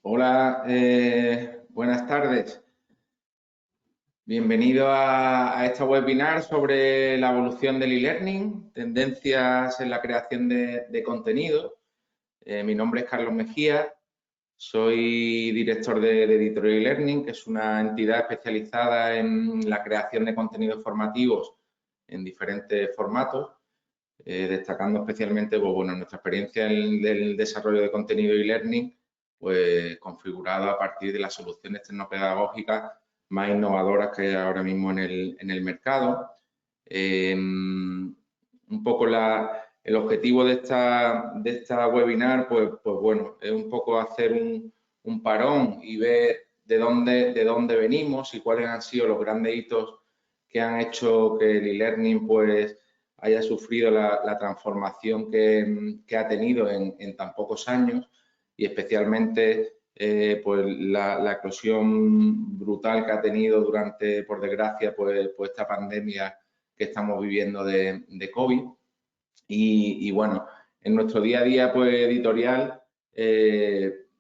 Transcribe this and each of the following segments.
Hola, buenas tardes. Bienvenido a esta webinar sobre la evolución del e-learning, tendencias en la creación de contenido. Mi nombre es Carlos Mejía, soy director de Editorial e-learning, que es una entidad especializada en la creación de contenidos formativos en diferentes formatos, destacando especialmente pues, bueno, nuestra experiencia en el desarrollo de contenido e-learning, pues configurado a partir de las soluciones tecnopedagógicas más innovadoras que hay ahora mismo en el mercado. Un poco el objetivo de esta webinar, pues bueno, es un poco hacer un parón y ver de dónde venimos y cuáles han sido los grandes hitos que han hecho que el e-learning pues haya sufrido la transformación que ha tenido en tan pocos años y especialmente pues la eclosión brutal que ha tenido durante, por desgracia, pues esta pandemia que estamos viviendo de COVID. Y bueno, en nuestro día a día pues editorial,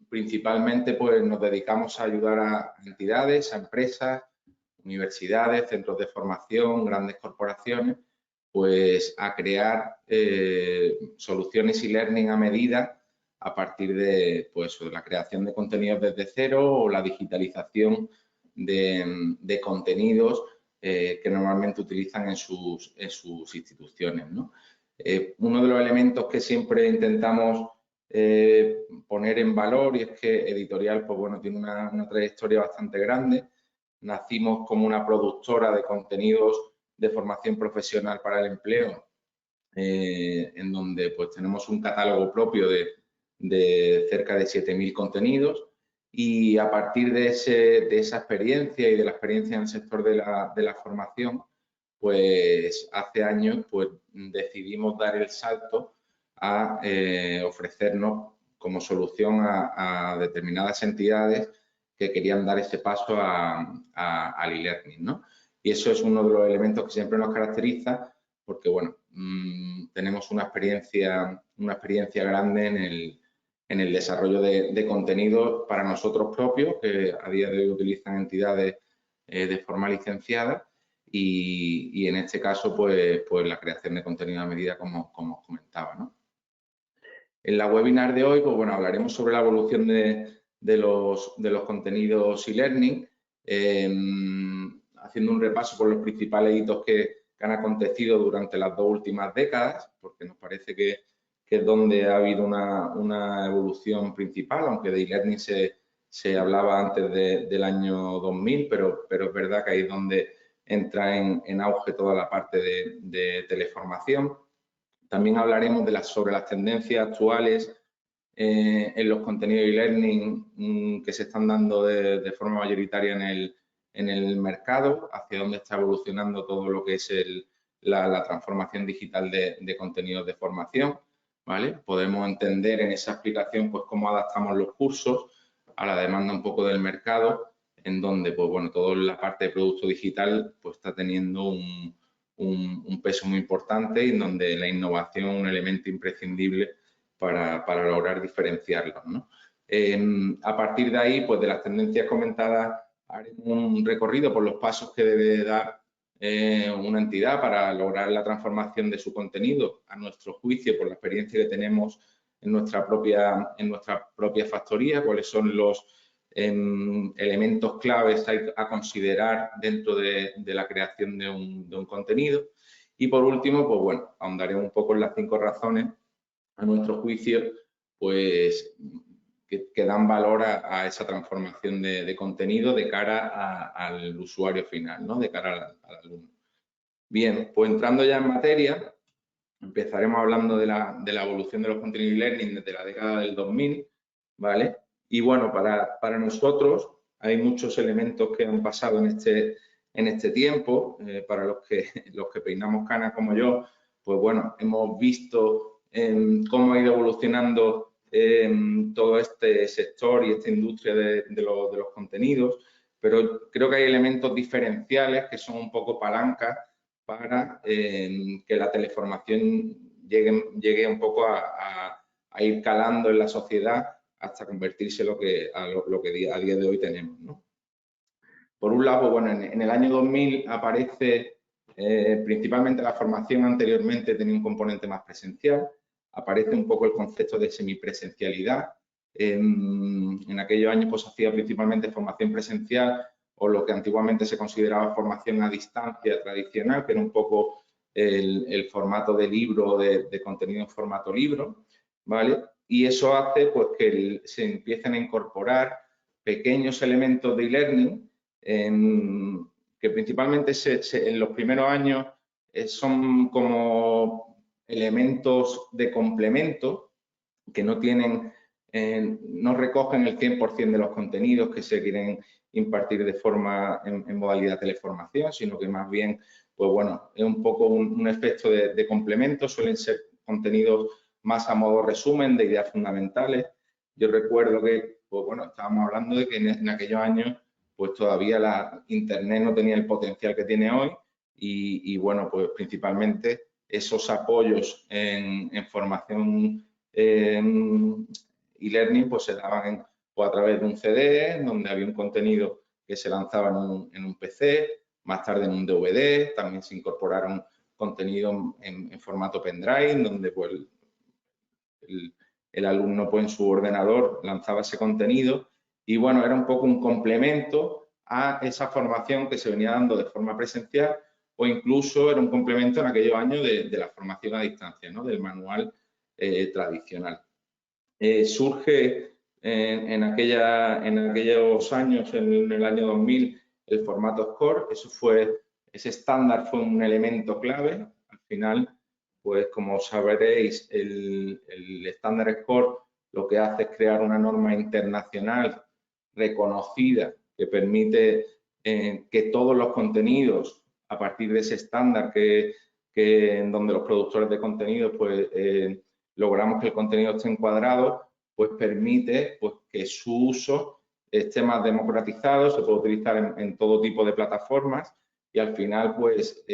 principalmente pues nos dedicamos a ayudar a entidades, a empresas, universidades, centros de formación, grandes corporaciones, pues a crear soluciones e-learning a medida a partir de, pues, de la creación de contenidos desde cero o la digitalización de contenidos que normalmente utilizan en sus instituciones, ¿no? Uno de los elementos que siempre intentamos poner en valor, y es que Editorial pues, bueno, tiene una trayectoria bastante grande. Nacimos como una productora de contenidos de formación profesional para el empleo, en donde pues tenemos un catálogo propio de cerca de 7.000 contenidos y a partir de esa experiencia y de la experiencia en el sector de la formación, pues hace años pues decidimos dar el salto a ofrecernos como solución a determinadas entidades que querían dar ese paso al e-learning, ¿no? Y eso es uno de los elementos que siempre nos caracteriza porque, bueno, tenemos una experiencia grande en el desarrollo de contenidos para nosotros propios, que a día de hoy utilizan entidades de forma licenciada, y en este caso, pues la creación de contenido a medida, como os comentaba, ¿no? En la webinar de hoy, pues bueno, hablaremos sobre la evolución de los contenidos e-learning, haciendo un repaso por los principales hitos que han acontecido durante las 2 últimas décadas, porque nos parece que es donde ha habido una evolución principal, aunque de e-learning se hablaba antes del año 2000, pero es verdad que ahí es donde entra en auge toda la parte de teleformación. También hablaremos sobre las tendencias actuales en los contenidos e-learning que se están dando de forma mayoritaria en el mercado, hacia dónde está evolucionando todo lo que es la transformación digital de contenidos de formación, ¿vale? Podemos entender en esa explicación pues cómo adaptamos los cursos a la demanda un poco del mercado, en donde pues bueno, toda la parte de producto digital pues está teniendo un peso muy importante y en donde la innovación es un elemento imprescindible para lograr diferenciarlos, ¿no? A partir de ahí, pues de las tendencias comentadas, haremos un recorrido por los pasos que debe dar una entidad para lograr la transformación de su contenido, a nuestro juicio, por la experiencia que tenemos en nuestra propia factoría, cuáles son los elementos claves a considerar dentro de la creación de un contenido. Y por último, pues bueno, ahondaremos un poco en las 5 razones, a nuestro juicio, pues que dan valor a esa transformación de contenido de cara al usuario final, ¿no? De cara al alumno. Bien, pues entrando ya en materia, empezaremos hablando de la evolución de los contenidos e-learning desde la década del 2000, ¿vale? Y bueno, para nosotros hay muchos elementos que han pasado en este tiempo. Para los que peinamos canas como yo, pues bueno, hemos visto cómo ha ido evolucionando todo este sector y esta industria de los contenidos, pero creo que hay elementos diferenciales que son un poco palancas para que la teleformación llegue un poco a ir calando en la sociedad hasta convertirse lo que a día de hoy tenemos, ¿no? Por un lado, bueno, en el año 2000 aparece principalmente la formación anteriormente tenía un componente más presencial, aparece un poco el concepto de semipresencialidad. En aquellos años pues hacía principalmente formación presencial o lo que antiguamente se consideraba formación a distancia tradicional, que era un poco el formato de libro, de contenido en formato libro, ¿vale? Y eso hace pues que se empiecen a incorporar pequeños elementos de e-learning que principalmente en los primeros años son como elementos de complemento que no tienen, no recogen el 100% de los contenidos que se quieren impartir de forma en modalidad teleformación, sino que más bien, pues bueno, es un poco un efecto de complemento, suelen ser contenidos más a modo resumen de ideas fundamentales. Yo recuerdo que, pues bueno, estábamos hablando de que en aquellos años pues todavía la Internet no tenía el potencial que tiene hoy y bueno, pues principalmente esos apoyos en formación e-learning pues se daban pues a través de un CD, donde había un contenido que se lanzaba en un PC, más tarde en un DVD, también se incorporaron contenido en formato pendrive, donde pues el alumno pues en su ordenador lanzaba ese contenido y bueno, era un poco un complemento a esa formación que se venía dando de forma presencial o incluso era un complemento en aquellos años de la formación a distancia, ¿no? Del manual tradicional. Surge en aquellos años, en el año 2000, el formato SCORE. Ese estándar fue un elemento clave. Al final, pues como sabréis, el estándar SCORE lo que hace es crear una norma internacional reconocida que permite que todos los contenidos, a partir de ese estándar en donde los productores de contenido pues logramos que el contenido esté encuadrado, pues permite pues, que su uso esté más democratizado, se puede utilizar en todo tipo de plataformas y al final pues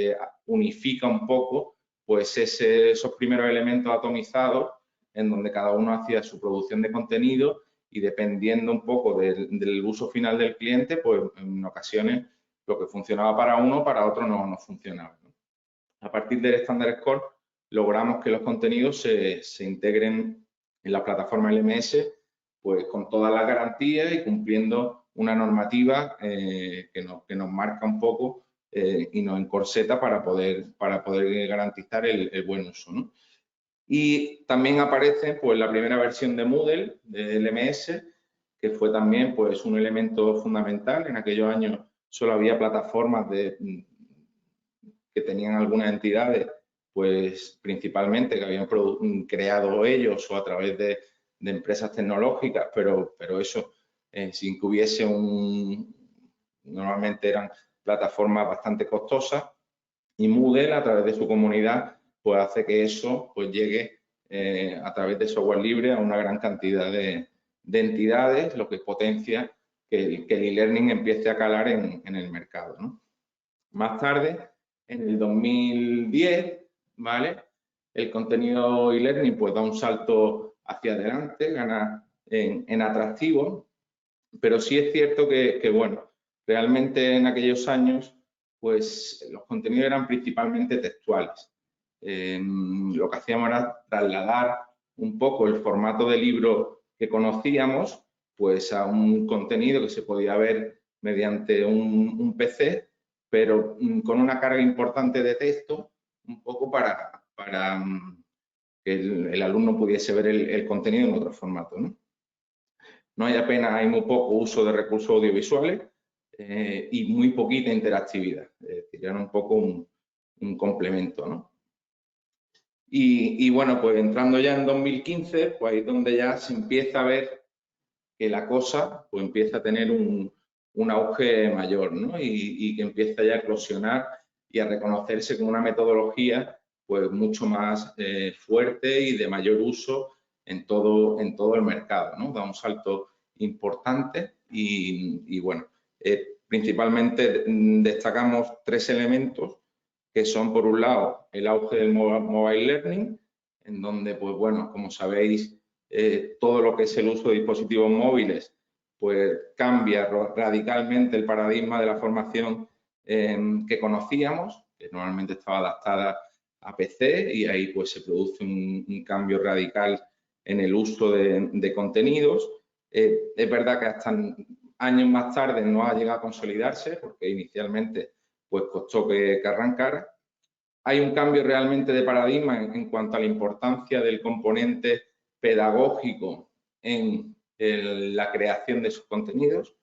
unifica un poco pues esos primeros elementos atomizados en donde cada uno hacía su producción de contenido y dependiendo un poco del uso final del cliente, pues en ocasiones lo que funcionaba para uno, para otro no funcionaba, ¿no? A partir del estándar SCORE logramos que los contenidos se integren en la plataforma LMS pues con todas las garantías y cumpliendo una normativa que nos marca un poco y nos encorseta para poder garantizar el buen uso, ¿no? Y también aparece pues la primera versión de Moodle, de LMS, que fue también pues un elemento fundamental. En aquellos años solo había plataformas que tenían algunas entidades, pues principalmente que habían creado ellos o a través de empresas tecnológicas, pero eso sin que hubiese normalmente eran plataformas bastante costosas y Moodle a través de su comunidad pues hace que eso pues llegue a través de software libre a una gran cantidad de entidades, lo que potencia que el e-learning empiece a calar en el mercado, ¿no? Más tarde, en el 2010, ¿vale? El contenido e-learning pues da un salto hacia adelante, gana en atractivo, pero sí es cierto que, bueno, realmente en aquellos años pues los contenidos eran principalmente textuales. Lo que hacíamos era trasladar un poco el formato de libro que conocíamos pues a un contenido que se podía ver mediante un PC, pero con una carga importante de texto, un poco para que el alumno pudiese ver el contenido en otro formato, ¿no? No hay apenas, hay muy poco uso de recursos audiovisuales y muy poquita interactividad. Es decir, era un poco un complemento, ¿no? Y bueno, pues entrando ya en 2015, pues ahí es donde ya se empieza a ver que la cosa pues empieza a tener un auge mayor, ¿no? Y que empieza ya a eclosionar y a reconocerse como una metodología pues mucho más fuerte y de mayor uso en todo el mercado, ¿no? Da un salto importante y bueno, principalmente destacamos tres elementos que son, por un lado, el auge del mobile learning, en donde, pues bueno, como sabéis, todo lo que es el uso de dispositivos móviles, pues cambia radicalmente el paradigma de la formación que conocíamos, que normalmente estaba adaptada a PC, y ahí pues se produce un cambio radical en el uso de contenidos. Es verdad que hasta años más tarde no ha llegado a consolidarse, porque inicialmente pues costó que arrancara. Hay un cambio realmente de paradigma en cuanto a la importancia del componente pedagógico en la creación de sus contenidos.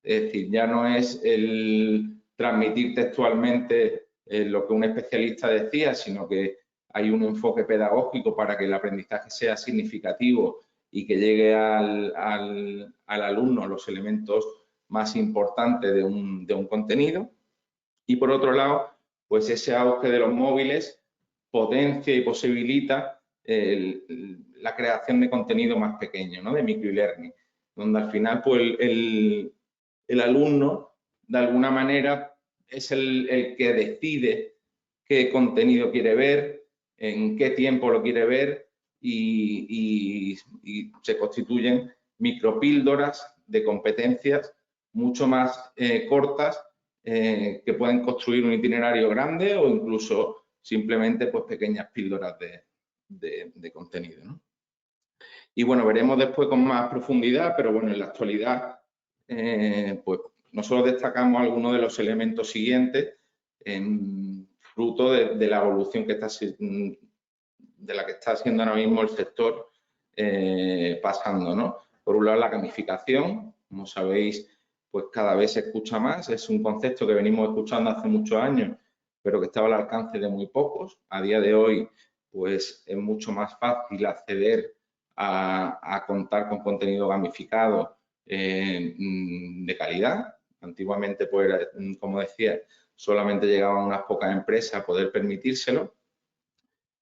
Es decir, ya no es el transmitir textualmente lo que un especialista decía, sino que hay un enfoque pedagógico para que el aprendizaje sea significativo y que llegue al alumno los elementos más importantes de un contenido. Y por otro lado, pues ese auge de los móviles potencia y posibilita la creación de contenido más pequeño, ¿no? De microlearning, donde al final pues el alumno de alguna manera es el que decide qué contenido quiere ver, en qué tiempo lo quiere ver y se constituyen micropíldoras de competencias mucho más cortas que pueden construir un itinerario grande o incluso simplemente pues pequeñas píldoras de contenido, ¿no? Y bueno, veremos después con más profundidad, pero bueno, en la actualidad pues nosotros destacamos algunos de los elementos siguientes fruto de la evolución de la que está haciendo ahora mismo el sector pasando, ¿no? Por un lado, la gamificación, como sabéis, pues cada vez se escucha más. Es un concepto que venimos escuchando hace muchos años, pero que estaba al alcance de muy pocos. A día de hoy, pues es mucho más fácil acceder a contar con contenido gamificado de calidad. Antiguamente, pues, como decía, solamente llegaban unas pocas empresas a poder permitírselo.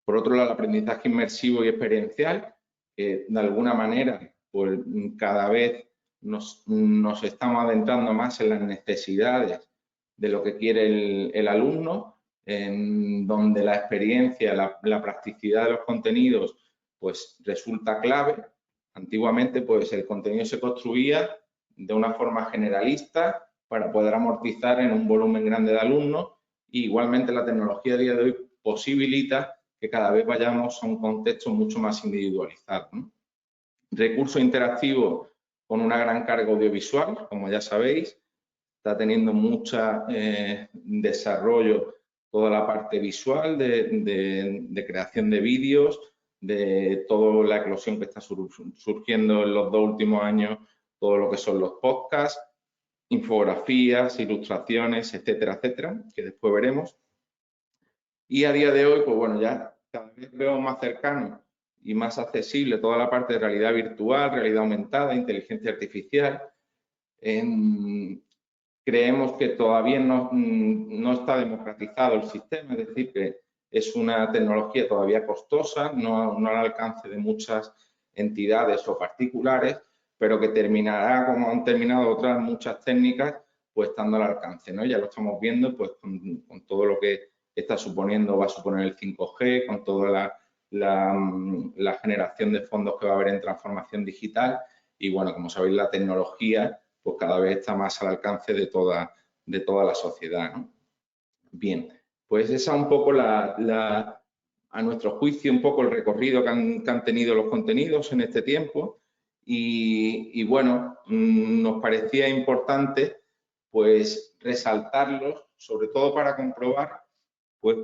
Por otro lado, el aprendizaje inmersivo y experiencial, que de alguna manera, pues cada vez nos estamos adentrando más en las necesidades de lo que quiere el alumno, en donde la experiencia, la practicidad de los contenidos, pues resulta clave. Antiguamente, pues el contenido se construía de una forma generalista para poder amortizar en un volumen grande de alumnos. Y igualmente la tecnología a día de hoy posibilita que cada vez vayamos a un contexto mucho más individualizado, ¿no? Recursos interactivos con una gran carga audiovisual, como ya sabéis, está teniendo mucho desarrollo toda la parte visual de creación de vídeos, de toda la eclosión que está surgiendo en los 2 últimos años, todo lo que son los podcasts, infografías, ilustraciones, etcétera, etcétera, que después veremos. Y a día de hoy, pues bueno, ya cada vez veo más cercano y más accesible toda la parte de realidad virtual, realidad aumentada, inteligencia artificial. Creemos que todavía no está democratizado el sistema, es decir, que es una tecnología todavía costosa, no al alcance de muchas entidades o particulares, pero que terminará, como han terminado otras muchas técnicas, pues estando al alcance, ¿no? Ya lo estamos viendo, pues con todo lo que está suponiendo, va a suponer el 5G, con toda la generación de fondos que va a haber en transformación digital y, bueno, como sabéis, la tecnología pues cada vez está más al alcance de toda la sociedad, ¿no? Bien, pues esa un poco a nuestro juicio, un poco el recorrido que han tenido los contenidos en este tiempo y bueno, nos parecía importante pues resaltarlos, sobre todo para comprobar pues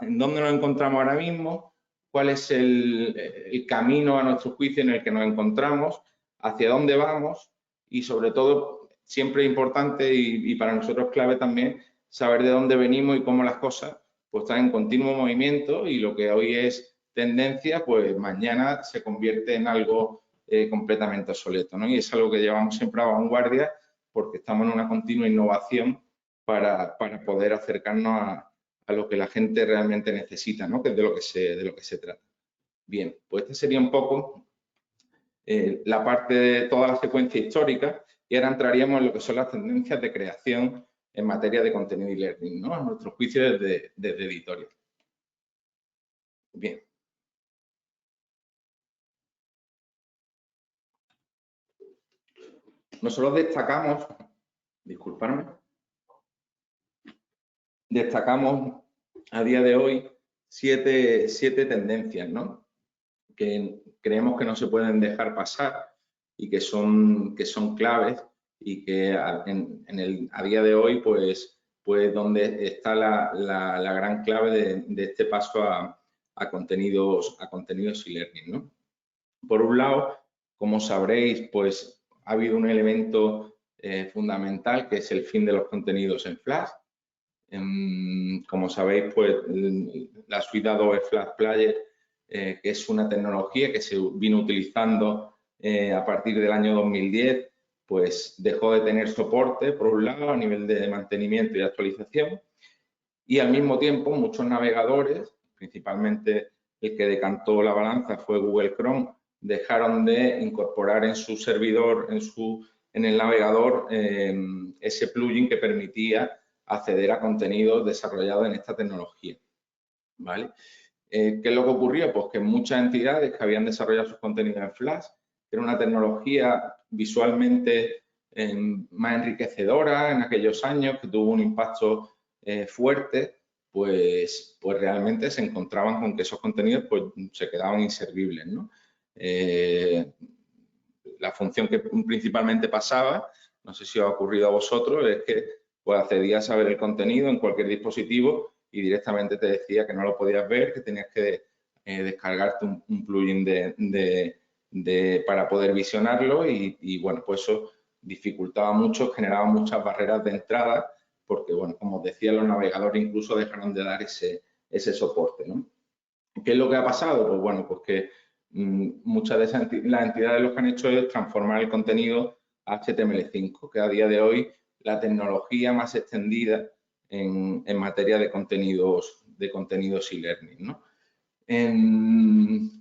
en dónde nos encontramos ahora mismo, cuál es el camino a nuestro juicio en el que nos encontramos, hacia dónde vamos y sobre todo siempre es importante y para nosotros clave también saber de dónde venimos y cómo las cosas pues están en continuo movimiento y lo que hoy es tendencia pues mañana se convierte en algo completamente obsoleto, ¿no? Y es algo que llevamos siempre a vanguardia porque estamos en una continua innovación para poder acercarnos a lo que la gente realmente necesita, ¿no? Que es de lo que se trata. Bien, pues este sería un poco la parte de toda la secuencia histórica y ahora entraríamos en lo que son las tendencias de creación en materia de contenido y learning, ¿no? A nuestro juicio desde Editorial. Bien. nosotros destacamos, disculparme, destacamos a día de hoy siete tendencias, ¿no?, que creemos que no se pueden dejar pasar y que son claves y que a día de hoy pues donde está la gran clave de este paso a contenidos e-learning, ¿no? Por un lado, como sabréis, pues ha habido un elemento fundamental que es el fin de los contenidos en Flash. Como sabéis, pues la suite Adobe Flash Player, que es una tecnología que se vino utilizando a partir del año 2010, pues dejó de tener soporte, por un lado, a nivel de mantenimiento y actualización, y al mismo tiempo muchos navegadores, principalmente el que decantó la balanza fue Google Chrome, dejaron de incorporar en su servidor, en el navegador, ese plugin que permitía acceder a contenidos desarrollados en esta tecnología, ¿vale? ¿Qué es lo que ocurrió? Pues que muchas entidades que habían desarrollado sus contenidos en Flash, que era una tecnología visualmente más enriquecedora en aquellos años, que tuvo un impacto fuerte, pues realmente se encontraban con que esos contenidos pues se quedaban inservibles, ¿no? La función que principalmente pasaba, no sé si os ha ocurrido a vosotros, es que pues accedías a ver el contenido en cualquier dispositivo y directamente te decía que no lo podías ver, que tenías que descargarte un plugin para poder visionarlo y bueno, pues eso dificultaba mucho, generaba muchas barreras de entrada porque, bueno, como os decía, los navegadores incluso dejaron de dar ese soporte, ¿no? ¿Qué es lo que ha pasado? Pues bueno, pues que muchas de las entidades lo que han hecho es transformar el contenido a HTML5, que a día de hoy la tecnología más extendida en materia de contenidos e-learning, ¿no?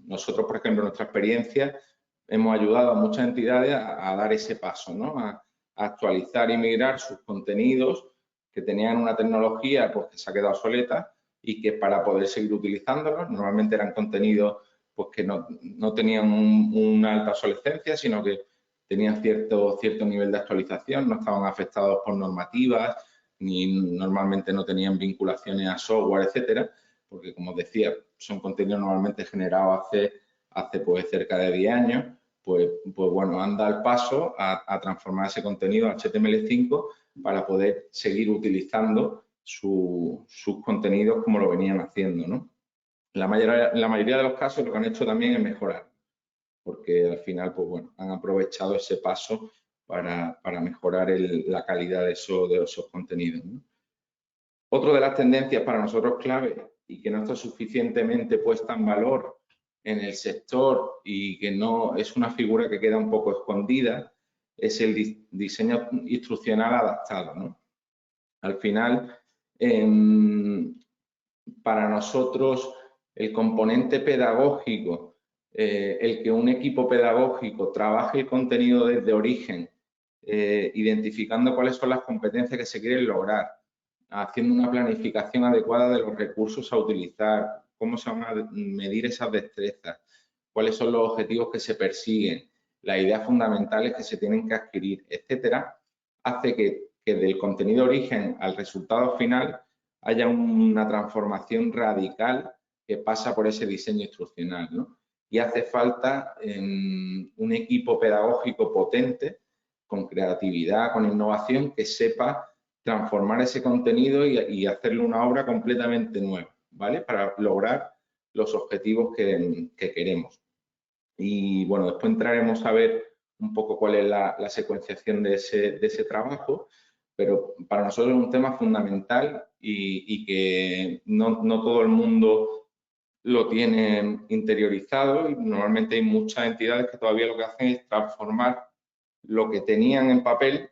Nosotros, por ejemplo, en nuestra experiencia, hemos ayudado a muchas entidades a dar ese paso, ¿no? A actualizar y migrar sus contenidos que tenían una tecnología pues, que se ha quedado obsoleta y que para poder seguir utilizándolos, normalmente eran contenidos pues, que no tenían una alta obsolescencia, sino que tenían cierto nivel de actualización, no estaban afectados por normativas, ni normalmente no tenían vinculaciones a software, etcétera, porque como os decía, son contenidos normalmente generados hace pues cerca de 10 años, pues bueno, han dado el paso a transformar ese contenido a HTML5 para poder seguir utilizando sus contenidos como lo venían haciendo, ¿no? La mayoría de los casos lo que han hecho también es mejorar, porque al final, pues bueno, han aprovechado ese paso para mejorar la calidad de esos contenidos, ¿no? Otra de las tendencias para nosotros clave y que no está suficientemente puesta en valor en el sector y que no es una figura que queda un poco escondida es el diseño instruccional adaptado, ¿no? Al final, para nosotros, el componente pedagógico, el que un equipo pedagógico trabaje el contenido desde origen, identificando cuáles son las competencias que se quieren lograr, haciendo una planificación adecuada de los recursos a utilizar, cómo se van a medir esas destrezas, cuáles son los objetivos que se persiguen, las ideas fundamentales que se tienen que adquirir, etcétera, hace que del contenido origen al resultado final haya una transformación radical que pasa por ese diseño instruccional, ¿no? Y hace falta un equipo pedagógico potente, con creatividad, con innovación, que sepa transformar ese contenido y hacerle una obra completamente nueva, ¿vale? Para lograr los objetivos que queremos. Y bueno, después entraremos a ver un poco cuál es la secuenciación de ese trabajo, pero para nosotros es un tema fundamental y que no todo el mundo lo tiene interiorizado y normalmente hay muchas entidades que todavía lo que hacen es transformar lo que tenían en papel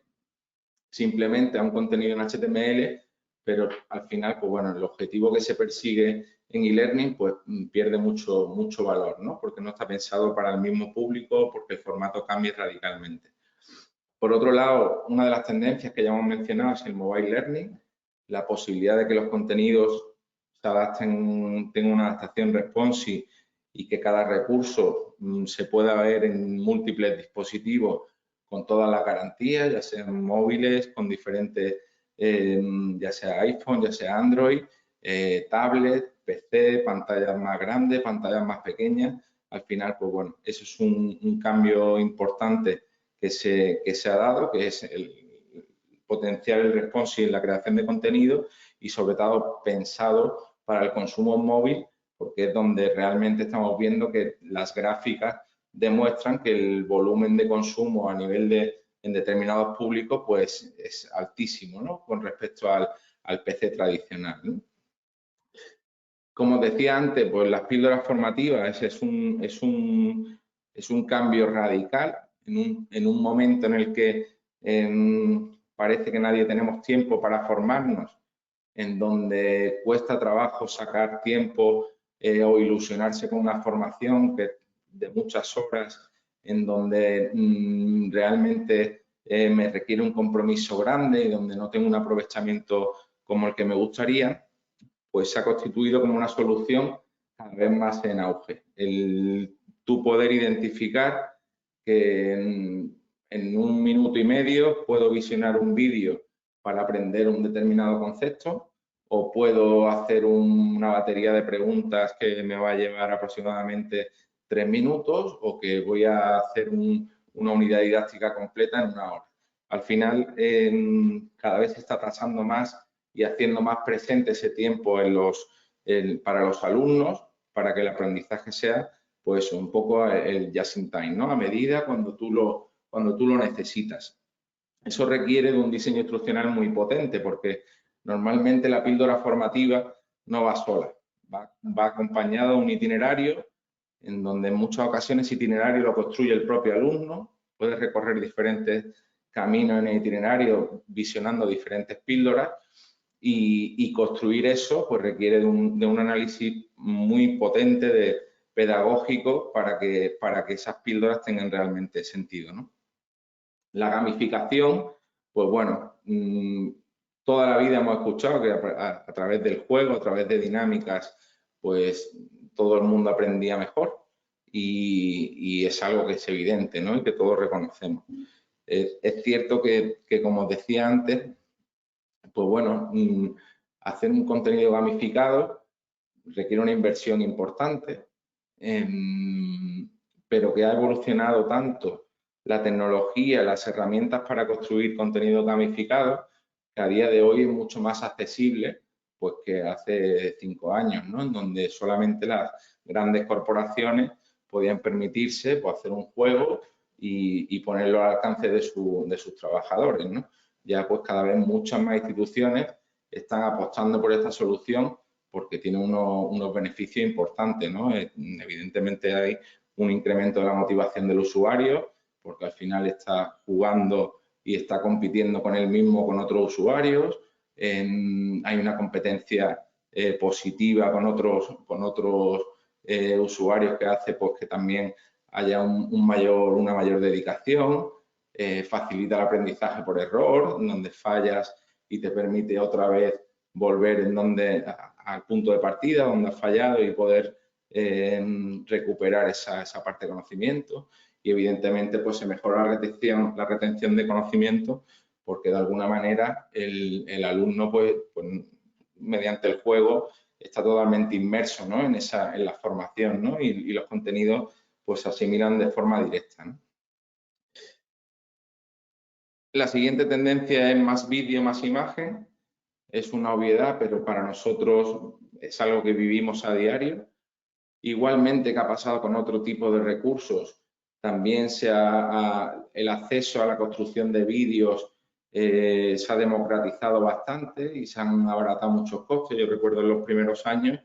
simplemente a un contenido en HTML, pero al final, pues bueno, el objetivo que se persigue en e-learning pues pierde mucho valor, ¿no? Porque no está pensado para el mismo público, porque el formato cambia radicalmente. Por otro lado, una de las tendencias que ya hemos mencionado es el mobile learning, la posibilidad de que los contenidos se adapten, tengan una adaptación responsive y que cada recurso se pueda ver en múltiples dispositivos con todas las garantías, ya sean móviles, con diferentes, ya sea iPhone, ya sea Android, tablet, PC, pantallas más grandes, pantallas más pequeñas. Al final, pues bueno, eso es un cambio importante que se ha dado, que es el potenciar el responsive en la creación de contenido y sobre todo pensado para el consumo móvil, porque es donde realmente estamos viendo que las gráficas demuestran que el volumen de consumo a nivel en determinados públicos pues es altísimo, ¿no? Con respecto al PC tradicional, ¿no? Como decía antes, pues las píldoras formativas es un cambio radical en un momento en el que parece que nadie tenemos tiempo para formarnos, en donde cuesta trabajo sacar tiempo o ilusionarse con una formación de muchas horas, en donde realmente me requiere un compromiso grande y donde no tengo un aprovechamiento como el que me gustaría, pues se ha constituido como una solución cada vez más en auge. El tú poder identificar que en 1 minuto y medio puedo visionar un vídeo para aprender un determinado concepto, o puedo hacer una batería de preguntas que me va a llevar aproximadamente 3 minutos, o que voy a hacer una unidad didáctica completa en 1 hora. Al final, cada vez se está atrasando más y haciendo más presente ese tiempo para los alumnos, para que el aprendizaje sea pues un poco el just in time, ¿no? A medida cuando tú lo necesitas. Eso requiere de un diseño instruccional muy potente, porque normalmente la píldora formativa no va sola, va acompañada de un itinerario, en donde en muchas ocasiones ese itinerario lo construye el propio alumno, puede recorrer diferentes caminos en el itinerario visionando diferentes píldoras, y construir eso pues requiere de un análisis muy potente pedagógico para que esas píldoras tengan realmente sentido, ¿no? La gamificación, pues bueno, toda la vida hemos escuchado que a través del juego, a través de dinámicas, pues todo el mundo aprendía mejor, y es algo que es evidente, ¿no? Y que todos reconocemos. Es cierto que, como os decía antes, pues bueno, hacer un contenido gamificado requiere una inversión importante, pero que ha evolucionado tanto la tecnología, las herramientas para construir contenido gamificado, que a día de hoy es mucho más accesible pues que hace 5 años, ¿no? En donde solamente las grandes corporaciones podían permitirse pues, hacer un juego y ponerlo al alcance de sus trabajadores, ¿no? Ya pues cada vez muchas más instituciones están apostando por esta solución, porque tiene unos beneficios importantes, ¿no? Evidentemente hay un incremento de la motivación del usuario, porque al final está jugando y está compitiendo con él mismo, con otros usuarios. Hay una competencia positiva con otros usuarios, que hace pues, que también haya una mayor dedicación. Facilita el aprendizaje por error, donde fallas y te permite otra vez volver al punto de partida donde has fallado y poder recuperar esa parte de conocimiento. Y evidentemente pues se mejora la retención de conocimiento, porque de alguna manera el alumno pues mediante el juego está totalmente inmerso, ¿no? en la formación, ¿no? y los contenidos pues se asimilan de forma directa, ¿no? La siguiente tendencia es más vídeo, más imagen. Es una obviedad, pero para nosotros es algo que vivimos a diario. Igualmente que ha pasado con otro tipo de recursos, también el acceso a la construcción de vídeos se ha democratizado bastante y se han abaratado muchos costes. Yo recuerdo en los primeros años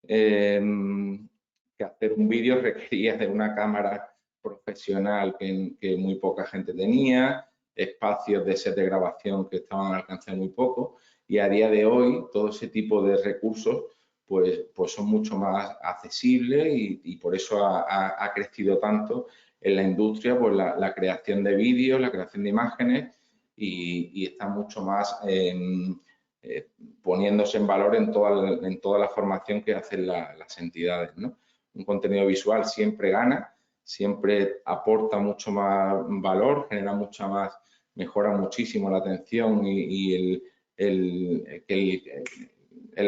que hacer un vídeo requería de una cámara profesional que muy poca gente tenía, espacios de set de grabación que estaban al alcance de muy poco, y a día de hoy todo ese tipo de recursos pues son mucho más accesibles, y por eso ha crecido tanto en la industria pues la creación de vídeos, la creación de imágenes, y está mucho más poniéndose en valor en toda la formación que hacen las entidades, ¿no? Un contenido visual siempre gana, siempre aporta mucho más valor, genera mucha más, mejora muchísimo la atención y el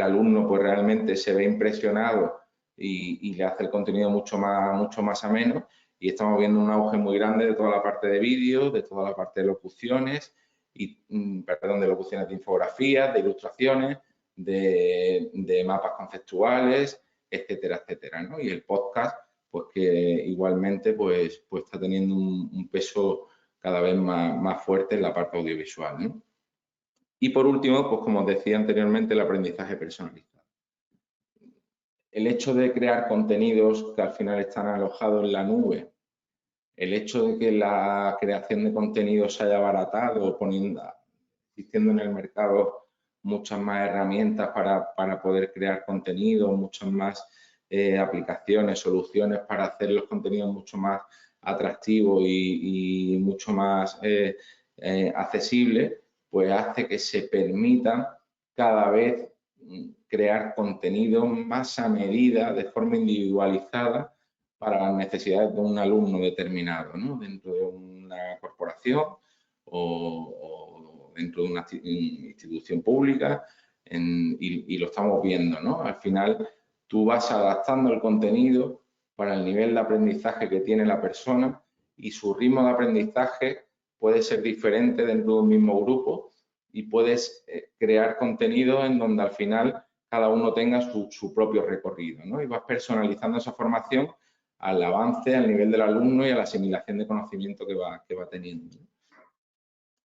alumno pues realmente se ve impresionado y le hace el contenido mucho más ameno. Y estamos viendo un auge muy grande de toda la parte de vídeo, de toda la parte de locuciones, de locuciones de infografías, de ilustraciones, de mapas conceptuales, etcétera, etcétera, ¿no? Y el podcast, pues que igualmente pues está teniendo un peso cada vez más fuerte en la parte audiovisual, ¿no? Y por último, pues como os decía anteriormente, el aprendizaje personalizado. El hecho de crear contenidos que al final están alojados en la nube, el hecho de que la creación de contenidos se haya abaratado, existiendo en el mercado muchas más herramientas para poder crear contenido, muchas más aplicaciones, soluciones para hacer los contenidos mucho más atractivos y mucho más accesibles, pues hace que se permita cada vez crear contenido más a medida, de forma individualizada, para las necesidades de un alumno determinado, ¿no? Dentro de una corporación o dentro de una institución pública y lo estamos viendo, ¿no? Al final tú vas adaptando el contenido para el nivel de aprendizaje que tiene la persona y su ritmo de aprendizaje puede ser diferente dentro de un mismo grupo y puedes crear contenido en donde al final cada uno tenga su propio recorrido, ¿no? Y vas personalizando esa formación al avance, al nivel del alumno y a la asimilación de conocimiento que va teniendo.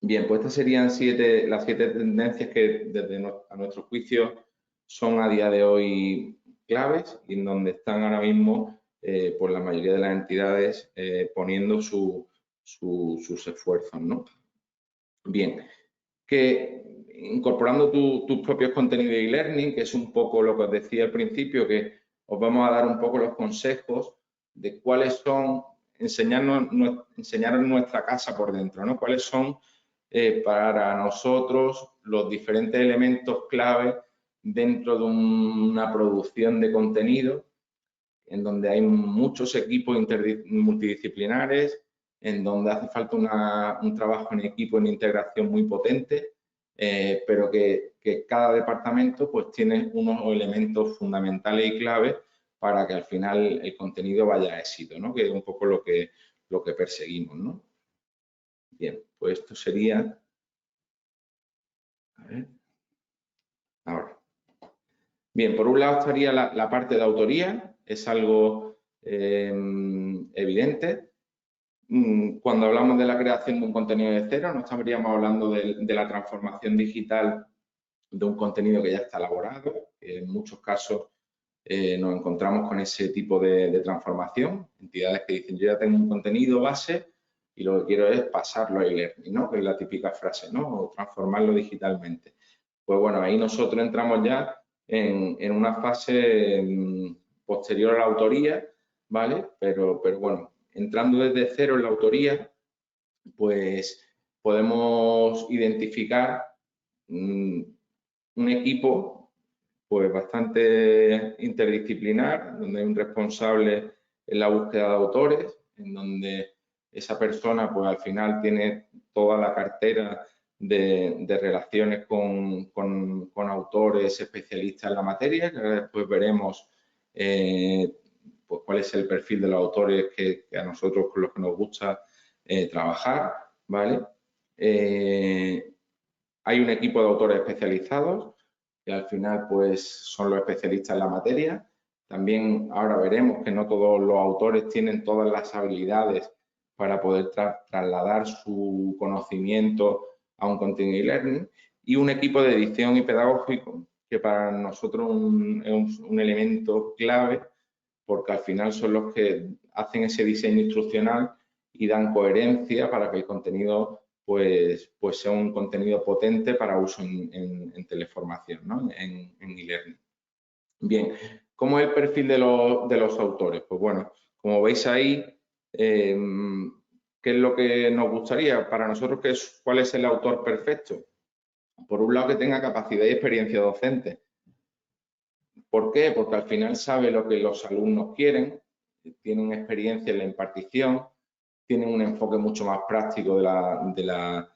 Bien, pues estas serían las 7 tendencias que a nuestro juicio son a día de hoy claves y en donde están ahora mismo pues la mayoría de las entidades poniendo sus esfuerzos, ¿no? Bien, que incorporando tus propios contenidos de e-learning, que es un poco lo que os decía al principio, que os vamos a dar un poco los consejos de cuáles son, enseñaros nuestra casa por dentro, ¿no? Cuáles son para nosotros los diferentes elementos clave dentro de una producción de contenido, en donde hay muchos equipos multidisciplinares, en donde hace falta un trabajo en equipo, en integración muy potente, pero que cada departamento pues tiene unos elementos fundamentales y claves para que al final el contenido vaya a éxito, ¿no? Que es un poco lo que perseguimos, ¿no? Bien, pues esto sería... A ver. Ahora. Bien, por un lado estaría la parte de autoría, es algo evidente. Cuando hablamos de la creación de un contenido de cero, no estaríamos hablando de la transformación digital de un contenido que ya está elaborado. En muchos casos nos encontramos con ese tipo de transformación. Entidades que dicen, yo ya tengo un contenido base y lo que quiero es pasarlo a e-learning, ¿no? Que es la típica frase, ¿no? O transformarlo digitalmente. Pues bueno, ahí nosotros entramos ya en una fase posterior a la autoría, ¿vale? Pero bueno, entrando desde cero en la autoría, pues podemos identificar un equipo pues bastante interdisciplinar, donde hay un responsable en la búsqueda de autores, en donde esa persona pues al final tiene toda la cartera de relaciones con autores especialistas en la materia, que después veremos pues cuál es el perfil de los autores que a nosotros con los que nos gusta trabajar, ¿vale? Hay un equipo de autores especializados que al final pues son los especialistas en la materia. También ahora veremos que no todos los autores tienen todas las habilidades para poder trasladar su conocimiento a un contenido e-learning y un equipo de edición y pedagógico que para nosotros es un elemento clave porque al final son los que hacen ese diseño instruccional y dan coherencia para que el contenido pues sea un contenido potente para uso en teleformación, ¿no? En e-learning. Bien, ¿cómo es el perfil de los autores? Pues bueno, como veis ahí, ¿qué es lo que nos gustaría? Para nosotros, ¿cuál es el autor perfecto? Por un lado, que tenga capacidad y experiencia docente. ¿Por qué? Porque al final sabe lo que los alumnos quieren, tienen experiencia en la impartición, tienen un enfoque mucho más práctico de la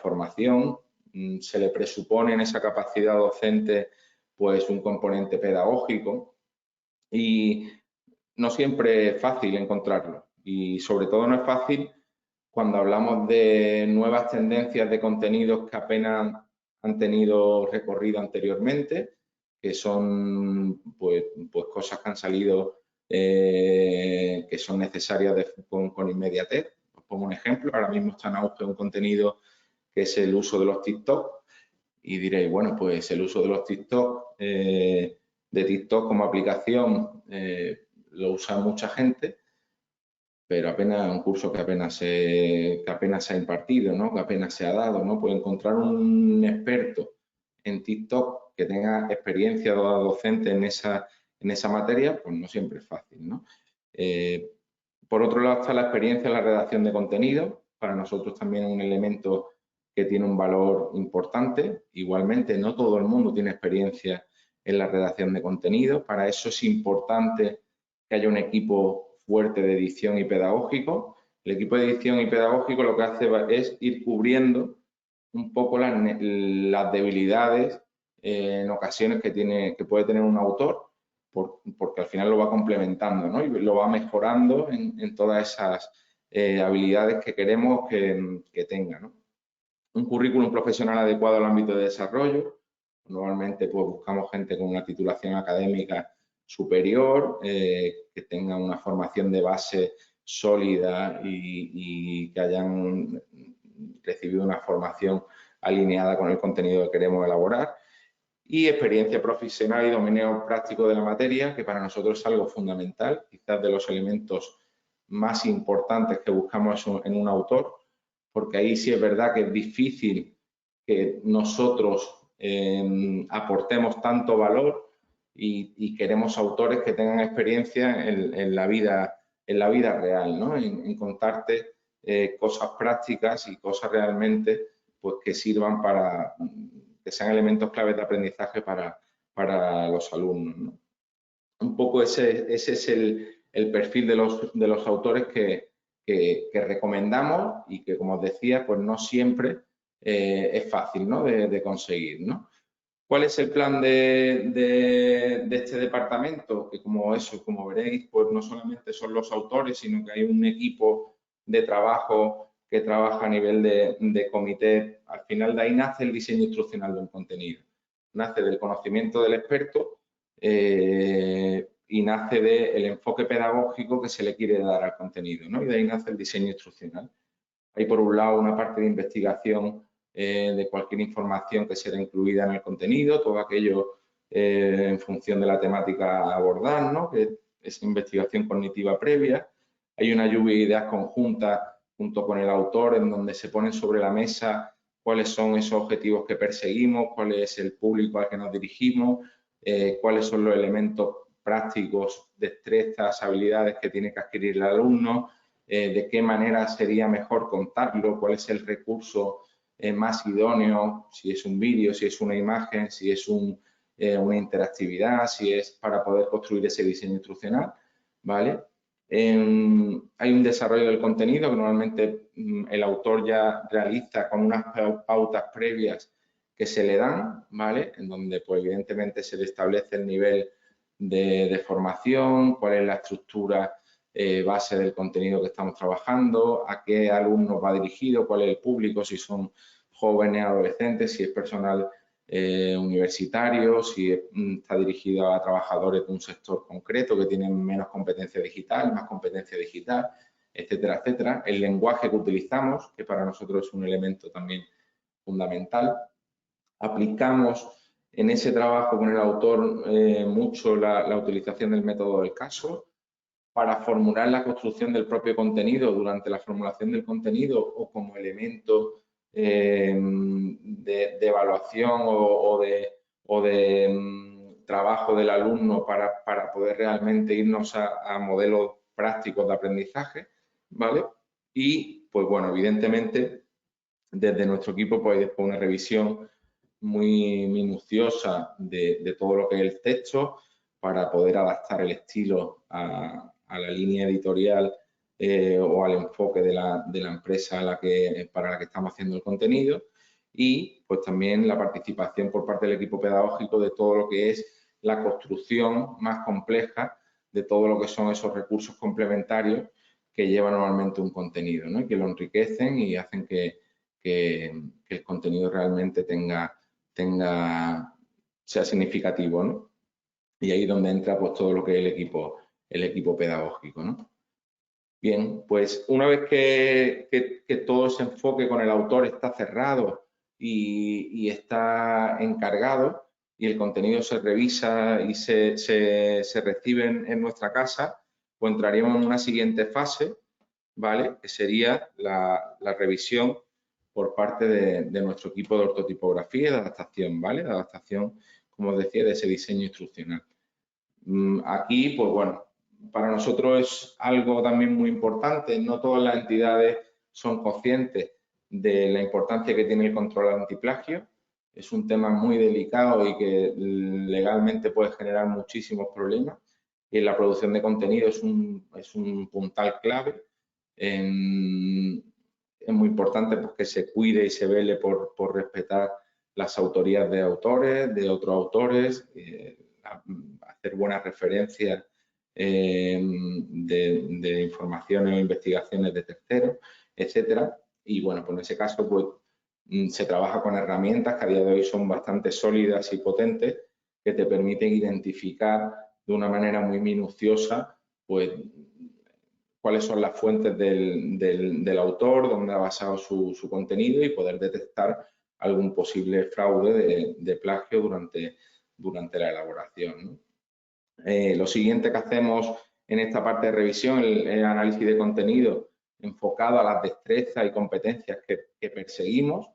formación. Se le presupone en esa capacidad docente pues un componente pedagógico y no siempre es fácil encontrarlo, y sobre todo no es fácil cuando hablamos de nuevas tendencias de contenidos que apenas han tenido recorrido anteriormente, que son pues cosas que han salido que son necesarias con inmediatez. Os pongo un ejemplo, ahora mismo está en auge un contenido que es el uso de los TikTok, y diréis, bueno, pues el uso de los TikTok, de TikTok como aplicación, lo usa mucha gente, pero apenas un curso que apenas se ha impartido, ¿no? Que apenas se ha dado, ¿no? Pues encontrar un experto en TikTok que tenga experiencia docente en esa materia, pues no siempre es fácil, ¿no? Por otro lado está la experiencia en la redacción de contenido. Para nosotros también es un elemento que tiene un valor importante. Igualmente, no todo el mundo tiene experiencia en la redacción de contenido. Para eso es importante que haya un equipo fuerte de edición y pedagógico. El equipo de edición y pedagógico lo que hace es ir cubriendo un poco las debilidades en ocasiones que puede tener un autor, porque al final lo va complementando, ¿no? Y lo va mejorando en todas esas habilidades que queremos que tenga, ¿no? Un currículum profesional adecuado al ámbito de desarrollo. Normalmente pues buscamos gente con una titulación académica superior, que tenga una formación de base sólida y que hayan recibido una formación alineada con el contenido que queremos elaborar. Y experiencia profesional y dominio práctico de la materia, que para nosotros es algo fundamental, quizás de los elementos más importantes que buscamos en un autor, porque ahí sí es verdad que es difícil que nosotros aportemos tanto valor y queremos autores que tengan experiencia en la vida real, ¿no? En contarte cosas prácticas y cosas realmente pues que sirvan para que sean elementos claves de aprendizaje para los alumnos, ¿no? Un poco ese es el perfil de los autores que recomendamos y que, como os decía, pues no siempre es fácil, ¿no? de conseguir, ¿no? ¿Cuál es el plan de este departamento? Que como veréis, pues no solamente son los autores, sino que hay un equipo de trabajo que trabaja a nivel de comité. Al final de ahí nace el diseño instruccional del contenido. Nace del conocimiento del experto y nace del enfoque pedagógico que se le quiere dar al contenido, ¿no? Y de ahí nace el diseño instruccional. Hay por un lado una parte de investigación de cualquier información que será incluida en el contenido, todo aquello en función de la temática a abordar, ¿no? Que es investigación cognitiva previa. Hay una lluvia de ideas conjuntas junto con el autor en donde se ponen sobre la mesa cuáles son esos objetivos que perseguimos, cuál es el público al que nos dirigimos, cuáles son los elementos prácticos, destrezas, habilidades que tiene que adquirir el alumno, de qué manera sería mejor contarlo, cuál es el recurso más idóneo, si es un vídeo, si es una imagen, si es una interactividad, si es para poder construir ese diseño instruccional, ¿vale? Hay un desarrollo del contenido que normalmente el autor ya realiza con unas pautas previas que se le dan, ¿vale? En donde, pues, evidentemente se le establece el nivel de formación, cuál es la estructura base del contenido que estamos trabajando, a qué alumnos va dirigido, cuál es el público, si son jóvenes, adolescentes, si es personal universitario, si está dirigido a trabajadores de un sector concreto que tienen menos competencia digital, más competencia digital, etcétera, etcétera. El lenguaje que utilizamos, que para nosotros es un elemento también fundamental. Aplicamos en ese trabajo con el autor mucho la utilización del método del caso para formular la construcción del propio contenido durante la formulación del contenido o como elemento de evaluación o de trabajo del alumno para poder realmente irnos a modelos prácticos de aprendizaje, ¿vale? Y, pues bueno, evidentemente, desde nuestro equipo, pues después una revisión muy minuciosa de todo lo que es el texto, para poder adaptar el estilo a la línea editorial o al enfoque de la empresa para la que estamos haciendo el contenido. Y pues también la participación por parte del equipo pedagógico de todo lo que es la construcción más compleja de todo lo que son esos recursos complementarios que lleva normalmente un contenido, ¿no? Y que lo enriquecen y hacen que el contenido realmente sea significativo, ¿no? Y ahí es donde entra pues todo lo que es el equipo pedagógico, ¿no? Bien, pues una vez que todo ese enfoque con el autor está cerrado y está encargado y el contenido se revisa y se recibe en nuestra casa, pues entraríamos en una siguiente fase, ¿vale? Que sería la revisión por parte de nuestro equipo de ortotipografía y de adaptación, ¿vale? De adaptación, como os decía, de ese diseño instruccional. Aquí, pues bueno, para nosotros es algo también muy importante. No todas las entidades son conscientes de la importancia que tiene el control antiplagio. Es un tema muy delicado y que legalmente puede generar muchísimos problemas. Y en la producción de contenido es un puntal clave. Es muy importante pues, que se cuide y se vele por respetar las autorías de autores, de otros autores, hacer buenas referencias de informaciones o investigaciones de terceros, etcétera. Y bueno, pues en ese caso pues se trabaja con herramientas que a día de hoy son bastante sólidas y potentes que te permiten identificar de una manera muy minuciosa pues cuáles son las fuentes del autor, dónde ha basado su contenido y poder detectar algún posible fraude de plagio durante la elaboración, ¿no? Lo siguiente que hacemos en esta parte de revisión es el análisis de contenido enfocado a las destrezas y competencias que perseguimos,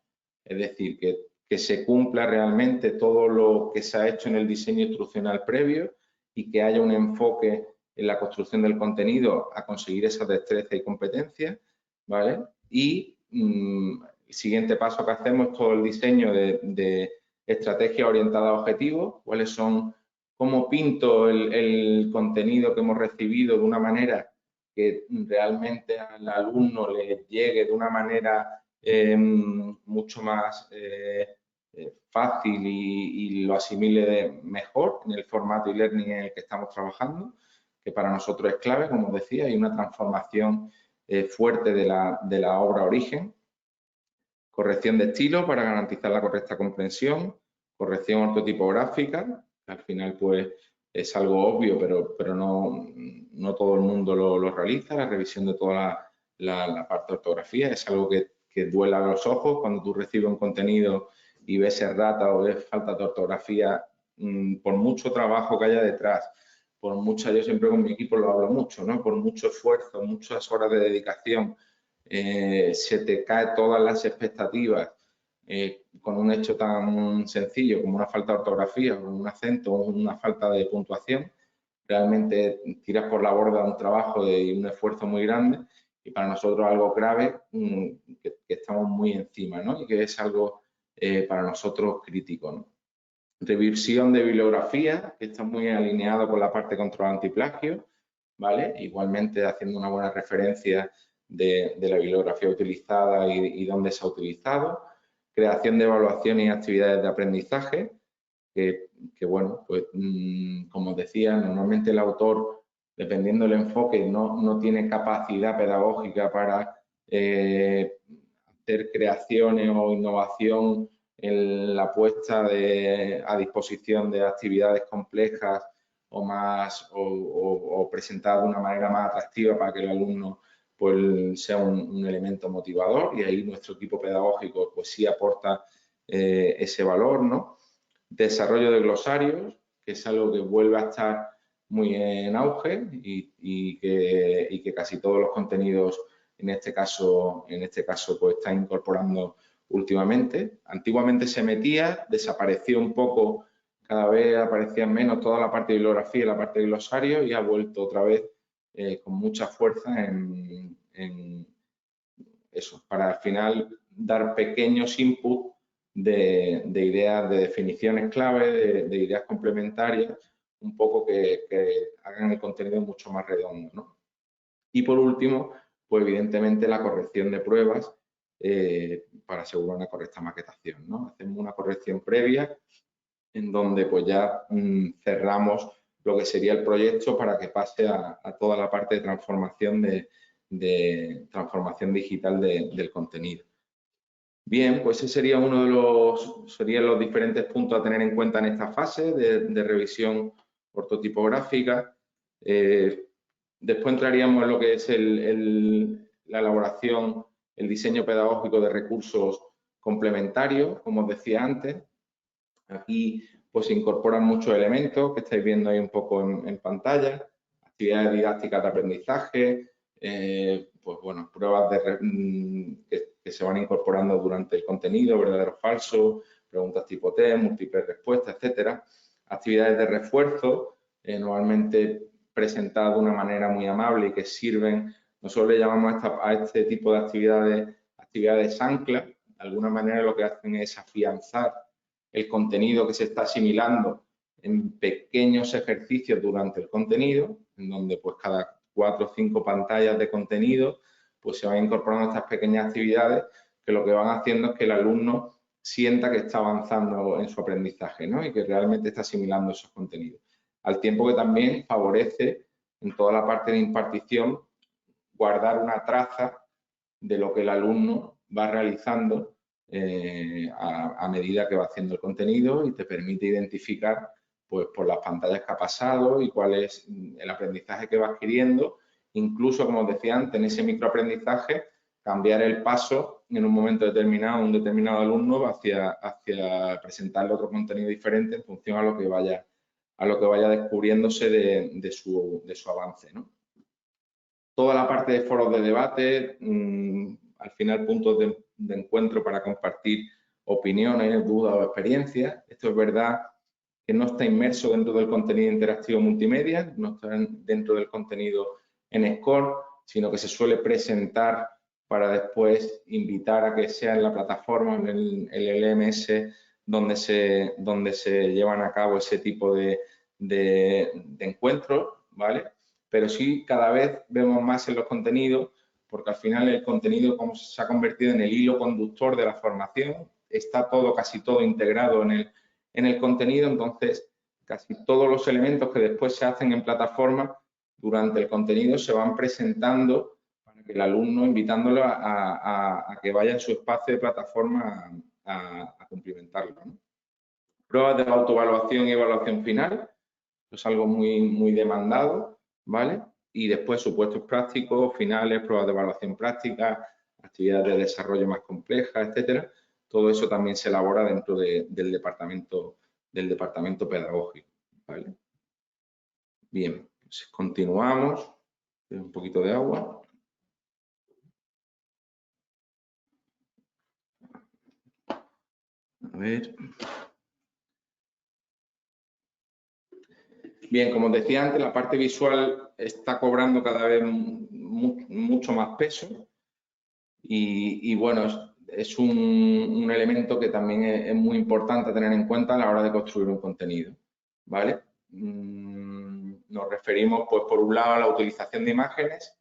es decir, que se cumpla realmente todo lo que se ha hecho en el diseño instruccional previo y que haya un enfoque en la construcción del contenido a conseguir esas destrezas y competencias, ¿vale? Y el siguiente paso que hacemos es todo el diseño de estrategias orientadas a objetivos, cuáles son, cómo pinto el contenido que hemos recibido de una manera que realmente al alumno le llegue de una manera mucho más fácil y lo asimile mejor en el formato e-learning en el que estamos trabajando, que para nosotros es clave, como os decía, hay una transformación fuerte de la obra origen. Corrección de estilo para garantizar la correcta comprensión, corrección ortotipográfica, que al final pues es algo obvio, pero no todo el mundo lo realiza, la revisión de toda la parte de ortografía, es algo que duela a los ojos cuando tú recibes un contenido y ves errata o ves falta de ortografía, por mucho trabajo que haya detrás, por mucha, yo siempre con mi equipo lo hablo mucho, ¿no? Por mucho esfuerzo, muchas horas de dedicación, se te cae todas las expectativas con un hecho tan sencillo como una falta de ortografía, con un acento o una falta de puntuación, realmente tiras por la borda un trabajo y un esfuerzo muy grande y para nosotros algo grave que estamos muy encima, ¿no? Y que es algo para nosotros crítico, ¿no? Revisión de bibliografía, que está muy alineado con la parte de control antiplagio, ¿vale? Igualmente haciendo una buena referencia de la bibliografía utilizada y dónde se ha utilizado. Creación de evaluaciones y actividades de aprendizaje, que bueno, pues como os decía, normalmente el autor, dependiendo del enfoque, no tiene capacidad pedagógica para hacer creaciones o innovación en la puesta a disposición de actividades complejas o presentadas de una manera más atractiva para que el alumno pues, sea un elemento motivador y ahí nuestro equipo pedagógico pues sí aporta ese valor, ¿no? Desarrollo de glosarios, que es algo que vuelve a estar muy en auge y que casi todos los contenidos en este caso pues están incorporando últimamente. Antiguamente se metía, desapareció un poco, cada vez aparecían menos toda la parte de bibliografía y la parte de glosario y ha vuelto otra vez con mucha fuerza en eso, para al final dar pequeños inputs de ideas, de definiciones clave, de ideas complementarias un poco que hagan el contenido mucho más redondo, ¿no? Y por último, pues evidentemente la corrección de pruebas para asegurar una correcta maquetación, ¿no? Hacemos una corrección previa en donde pues ya cerramos lo que sería el proyecto para que pase a toda la parte de transformación transformación digital del contenido. Bien, pues ese sería serían los diferentes puntos a tener en cuenta en esta fase de revisión ortotipográfica. Después entraríamos en lo que es la elaboración, el diseño pedagógico de recursos complementarios, como os decía antes. Aquí pues se incorporan muchos elementos que estáis viendo ahí un poco en pantalla, actividades didácticas de aprendizaje, pues bueno, pruebas que se van incorporando durante el contenido, verdadero o falso, preguntas tipo test, múltiples respuestas, etcétera. Actividades de refuerzo, normalmente presentadas de una manera muy amable y que sirven, nosotros le llamamos a este tipo de actividades ancla. De alguna manera lo que hacen es afianzar el contenido que se está asimilando en pequeños ejercicios durante el contenido, en donde pues cada 4 o 5 pantallas de contenido pues se van incorporando estas pequeñas actividades que lo que van haciendo es que el alumno sienta que está avanzando en su aprendizaje, ¿no? Y que realmente está asimilando esos contenidos. Al tiempo que también favorece en toda la parte de impartición guardar una traza de lo que el alumno va realizando a medida que va haciendo el contenido y te permite identificar pues por las pantallas que ha pasado y cuál es el aprendizaje que va adquiriendo. Incluso, como os decía antes, en ese microaprendizaje, cambiar el paso en un momento determinado, un determinado alumno hacia presentarle otro contenido diferente en función a lo que vaya descubriéndose de su avance, ¿no? Toda la parte de foros de debate, al final puntos de encuentro para compartir opiniones, dudas o experiencias. Esto es verdad que no está inmerso dentro del contenido interactivo multimedia, no está dentro del contenido en Score, sino que se suele presentar para después invitar a que sea en la plataforma, en el LMS, donde se llevan a cabo ese tipo de encuentros, ¿vale? Pero sí cada vez vemos más en los contenidos, porque al final el contenido como se ha convertido en el hilo conductor de la formación, está casi todo integrado en el contenido, entonces casi todos los elementos que después se hacen en plataforma durante el contenido se van presentando para que el alumno, invitándolo a que vaya en su espacio de plataforma a cumplimentarlo, ¿no? Pruebas de autoevaluación y evaluación final, es algo muy demandado, ¿vale? Y después supuestos prácticos, finales, pruebas de evaluación práctica, actividades de desarrollo más complejas, etcétera. Todo eso también se elabora dentro del departamento pedagógico, ¿vale? Bien, pues continuamos. Un poquito de agua. A ver. Bien, como os decía antes, la parte visual está cobrando cada vez mucho más peso y bueno, es un elemento que también es muy importante tener en cuenta a la hora de construir un contenido, ¿vale? Nos referimos, pues, por un lado a la utilización de imágenes,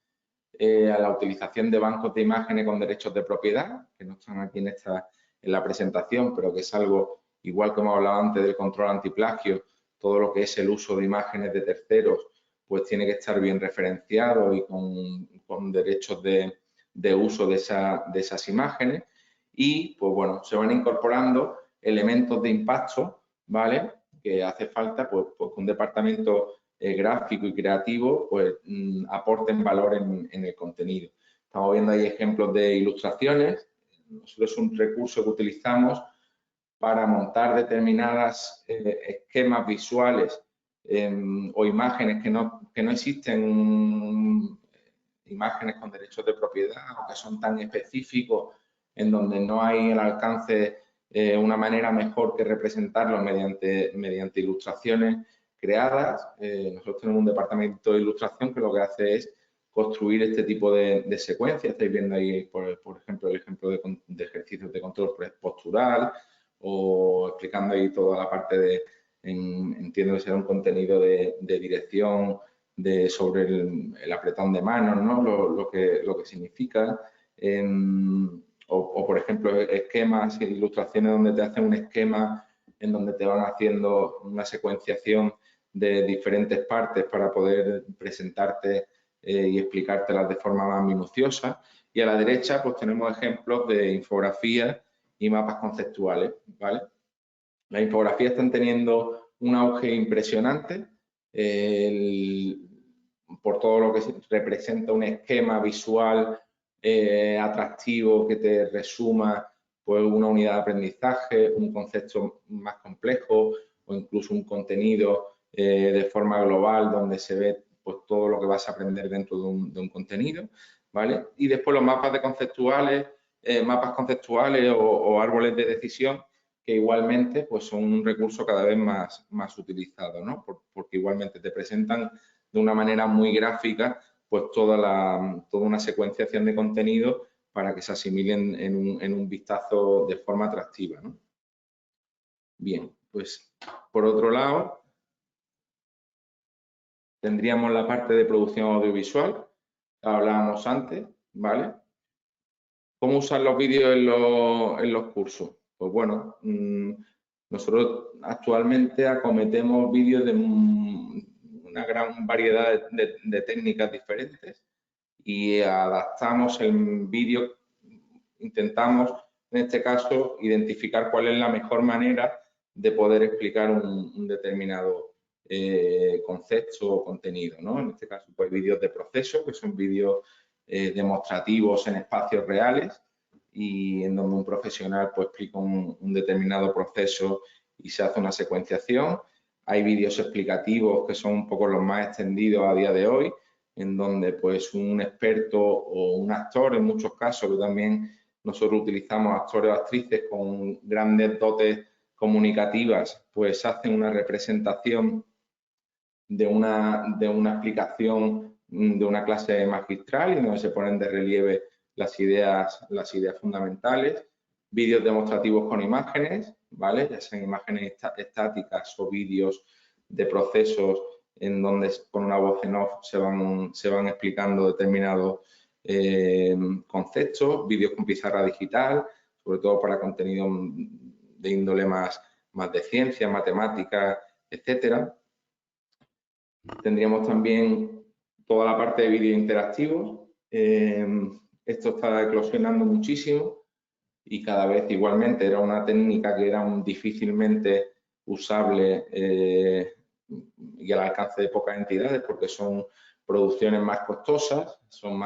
a la utilización de bancos de imágenes con derechos de propiedad, que no están aquí en la presentación, pero que es algo, igual que hemos hablado antes del control antiplagio, todo lo que es el uso de imágenes de terceros, pues tiene que estar bien referenciado y con derechos de uso de esas imágenes. Y, pues bueno, se van incorporando elementos de impacto, ¿vale? Que hace falta, pues que un departamento gráfico y creativo, pues aporten valor en el contenido. Estamos viendo ahí ejemplos de ilustraciones. Nosotros es un recurso que utilizamos para montar determinadas esquemas visuales o imágenes que no existen, imágenes con derechos de propiedad o que son tan específicos en donde no hay el alcance, una manera mejor que representarlos mediante ilustraciones creadas. Nosotros tenemos un departamento de ilustración que lo que hace es construir este tipo de secuencias. Estáis viendo ahí, por ejemplo, el ejemplo de ejercicios de control postural o explicando ahí toda la parte entiendo que será un contenido de dirección sobre el apretón de manos, ¿no? Lo que significa. O, por ejemplo, esquemas, ilustraciones donde te hacen un esquema en donde te van haciendo una secuenciación de diferentes partes para poder presentarte y explicártelas de forma más minuciosa. Y a la derecha, pues tenemos ejemplos de infografías y mapas conceptuales, ¿vale? Las infografías están teniendo un auge impresionante por todo lo que representa un esquema visual atractivo que te resuma pues, una unidad de aprendizaje, un concepto más complejo o incluso un contenido de forma global donde se ve pues, todo lo que vas a aprender dentro de un contenido, ¿vale? Y después los mapas conceptuales o árboles de decisión que igualmente pues, son un recurso cada vez más utilizado, ¿no? Porque igualmente te presentan de una manera muy gráfica pues toda una secuenciación de contenido para que se asimilen en un vistazo de forma atractiva, ¿no? Bien, pues por otro lado tendríamos la parte de producción audiovisual, que hablábamos antes, ¿vale? ¿Cómo usar los vídeos en los cursos? Pues bueno, nosotros actualmente acometemos vídeos de una gran variedad de técnicas diferentes y adaptamos el vídeo, intentamos en este caso identificar cuál es la mejor manera de poder explicar un determinado concepto o contenido, ¿no? En este caso, pues vídeos de proceso, que son vídeos demostrativos en espacios reales y en donde un profesional pues explica un determinado proceso y se hace una secuenciación. Hay vídeos explicativos que son un poco los más extendidos a día de hoy, en donde pues un experto o un actor, en muchos casos, que también nosotros utilizamos actores o actrices con grandes dotes comunicativas, pues hacen una representación de una explicación de una clase magistral y donde se ponen de relieve las ideas fundamentales, vídeos demostrativos con imágenes, ¿vale? Ya sean imágenes estáticas o vídeos de procesos en donde con una voz en off se van explicando determinados conceptos, vídeos con pizarra digital, sobre todo para contenido de índole más de ciencia, matemática, etcétera. Tendríamos también toda la parte de vídeo interactivo. Esto está eclosionando muchísimo y cada vez igualmente era una técnica que era difícilmente usable y al alcance de pocas entidades porque son producciones más costosas, son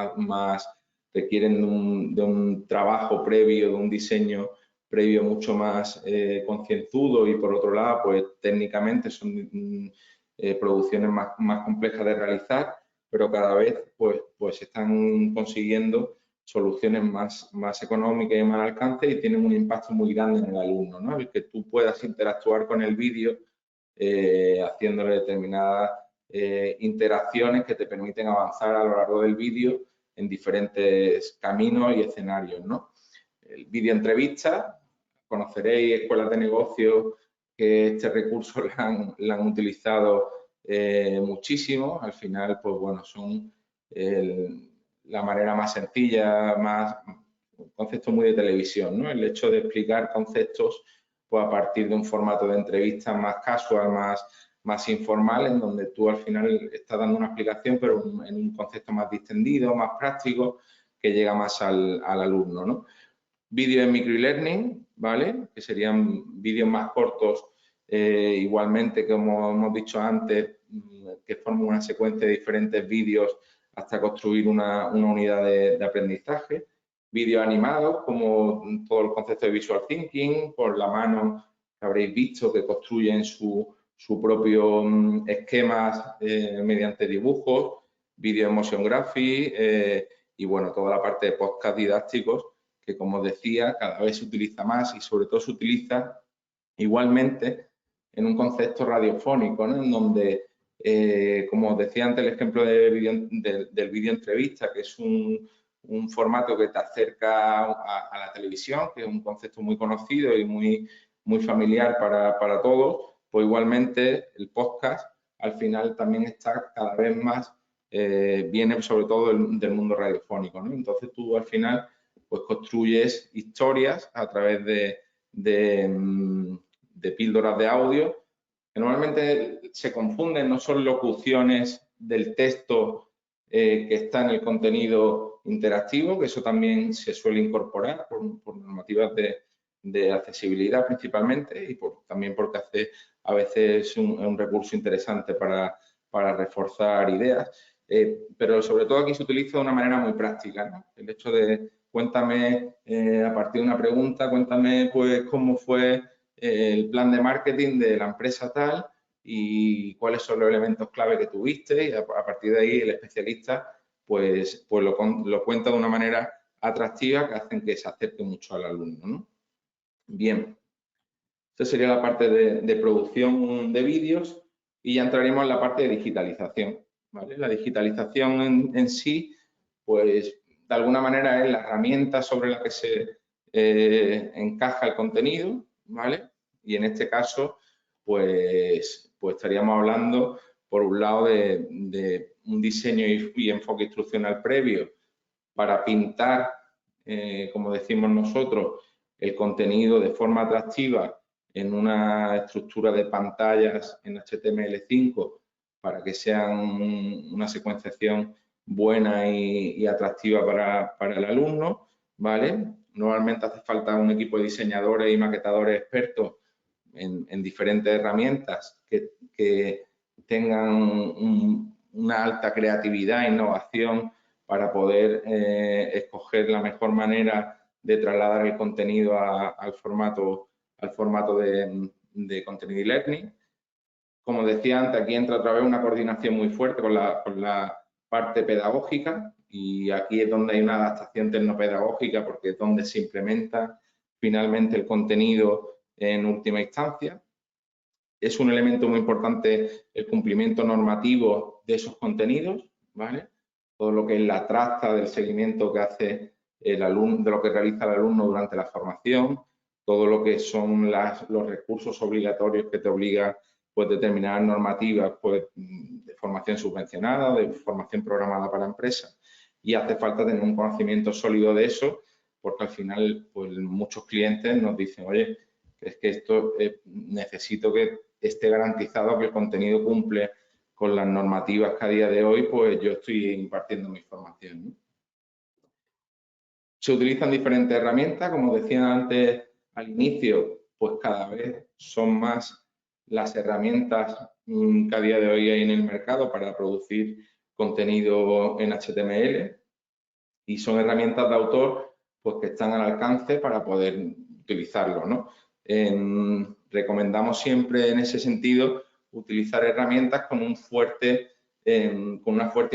requieren de un trabajo previo, de un diseño previo mucho más concienzudo y por otro lado, pues técnicamente son producciones más complejas de realizar, pero cada vez pues están consiguiendo soluciones más económicas y más al alcance y tienen un impacto muy grande en el alumno, ¿no? El que tú puedas interactuar con el vídeo haciéndole determinadas interacciones que te permiten avanzar a lo largo del vídeo en diferentes caminos y escenarios, ¿no? El vídeo entrevista, conoceréis escuelas de negocio que este recurso lo han utilizado muchísimo. Al final, pues bueno, son la manera más sencilla, un concepto muy de televisión, ¿no? El hecho de explicar conceptos pues, a partir de un formato de entrevista más casual, más informal, en donde tú al final estás dando una explicación, pero en un concepto más distendido, más práctico, que llega más al alumno, ¿no? Vídeos en microlearning, ¿vale? Que serían vídeos más cortos, igualmente, como hemos dicho antes, que forman una secuencia de diferentes vídeos hasta construir una unidad de aprendizaje. Vídeos animados, como todo el concepto de visual thinking, por la mano que habréis visto que construyen su propio esquemas mediante dibujos, vídeo motion graphic y, bueno, toda la parte de podcast didácticos que, como os decía, cada vez se utiliza más y sobre todo se utiliza igualmente en un concepto radiofónico, ¿no? En donde, como os decía antes, el ejemplo del vídeo entrevista, que es un formato que te acerca a la televisión, que es un concepto muy conocido y muy familiar para todos, pues igualmente el podcast al final también está cada vez más, viene sobre todo del mundo radiofónico, ¿no? Entonces tú al final pues construyes historias a través de píldoras de audio que normalmente se confunden, no son locuciones del texto que está en el contenido interactivo, que eso también se suele incorporar por normativas de accesibilidad principalmente y también porque hace a veces un recurso interesante para reforzar ideas, pero sobre todo aquí se utiliza de una manera muy práctica, ¿no? El hecho de cuéntame a partir de una pregunta, cuéntame pues cómo fue el plan de marketing de la empresa tal y cuáles son los elementos clave que tuviste y a partir de ahí el especialista pues lo cuenta de una manera atractiva que hacen que se acerque mucho al alumno, ¿no? Bien, esta sería la parte de producción de vídeos y ya entraríamos en la parte de digitalización, ¿vale? La digitalización en sí, pues de alguna manera es la herramienta sobre la que se encaja el contenido, ¿vale? Y en este caso, pues estaríamos hablando, por un lado, de un diseño y enfoque instruccional previo para pintar, como decimos nosotros, el contenido de forma atractiva en una estructura de pantallas en HTML5 para que sean una secuenciación buena y atractiva para el alumno, ¿vale? Normalmente hace falta un equipo de diseñadores y maquetadores expertos en diferentes herramientas que tengan una alta creatividad e innovación para poder escoger la mejor manera de trasladar el contenido al formato de contenido e-learning. Como decía antes, aquí entra otra vez una coordinación muy fuerte con la parte pedagógica y aquí es donde hay una adaptación tecnopedagógica porque es donde se implementa finalmente el contenido en última instancia. Es un elemento muy importante el cumplimiento normativo de esos contenidos, ¿vale? Todo lo que es la traza del seguimiento que hace el alumno, de lo que realiza el alumno durante la formación, todo lo que son los recursos obligatorios que te obliga pues determinadas normativas pues, de formación subvencionada, de formación programada para empresas y hace falta tener un conocimiento sólido de eso porque al final pues muchos clientes nos dicen, oye, es que esto necesito que esté garantizado que el contenido cumple con las normativas que a día de hoy pues yo estoy impartiendo mi formación, ¿no? Se utilizan diferentes herramientas, como decía antes al inicio, pues cada vez son más las herramientas que a día de hoy hay en el mercado para producir contenido en HTML y son herramientas de autor pues que están al alcance para poder utilizarlo, ¿no? Recomendamos siempre en ese sentido utilizar herramientas con una fuerte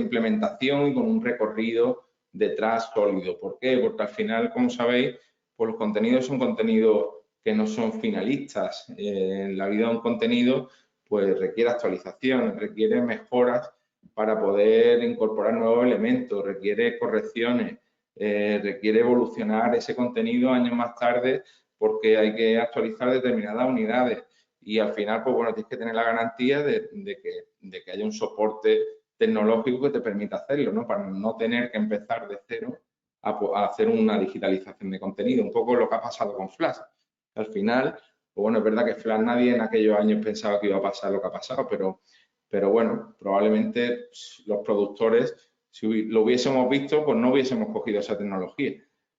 implementación y con un recorrido detrás sólido. ¿Por qué? Porque al final, como sabéis, pues los contenidos son contenidos que no son finalistas. En la vida de un contenido pues requiere actualización, requiere mejoras para poder incorporar nuevos elementos, requiere correcciones, requiere evolucionar ese contenido años más tarde porque hay que actualizar determinadas unidades y al final, pues bueno, tienes que tener la garantía de que haya un soporte tecnológico que te permita hacerlo, ¿no? Para no tener que empezar de cero a hacer una digitalización de contenido, un poco lo que ha pasado con Flash. Al final, pues bueno, es verdad que Flash nadie en aquellos años pensaba que iba a pasar lo que ha pasado, pero bueno, probablemente los productores, si lo hubiésemos visto, pues no hubiésemos cogido esa tecnología.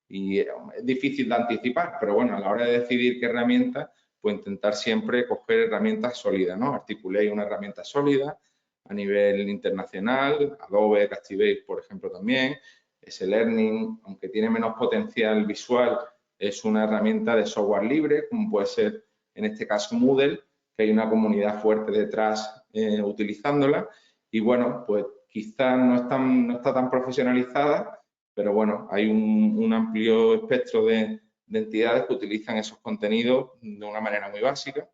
Y es difícil de anticipar, pero bueno, a la hora de decidir qué herramienta, pues intentar siempre coger herramientas sólidas, ¿no? Articulate una herramienta sólida a nivel internacional, Adobe, Captivate, por ejemplo, también. S-Learning, aunque tiene menos potencial visual, es una herramienta de software libre, como puede ser en este caso Moodle, que hay una comunidad fuerte detrás utilizándola. Y bueno, pues quizás no está tan profesionalizada, pero bueno, hay un amplio espectro de entidades que utilizan esos contenidos de una manera muy básica,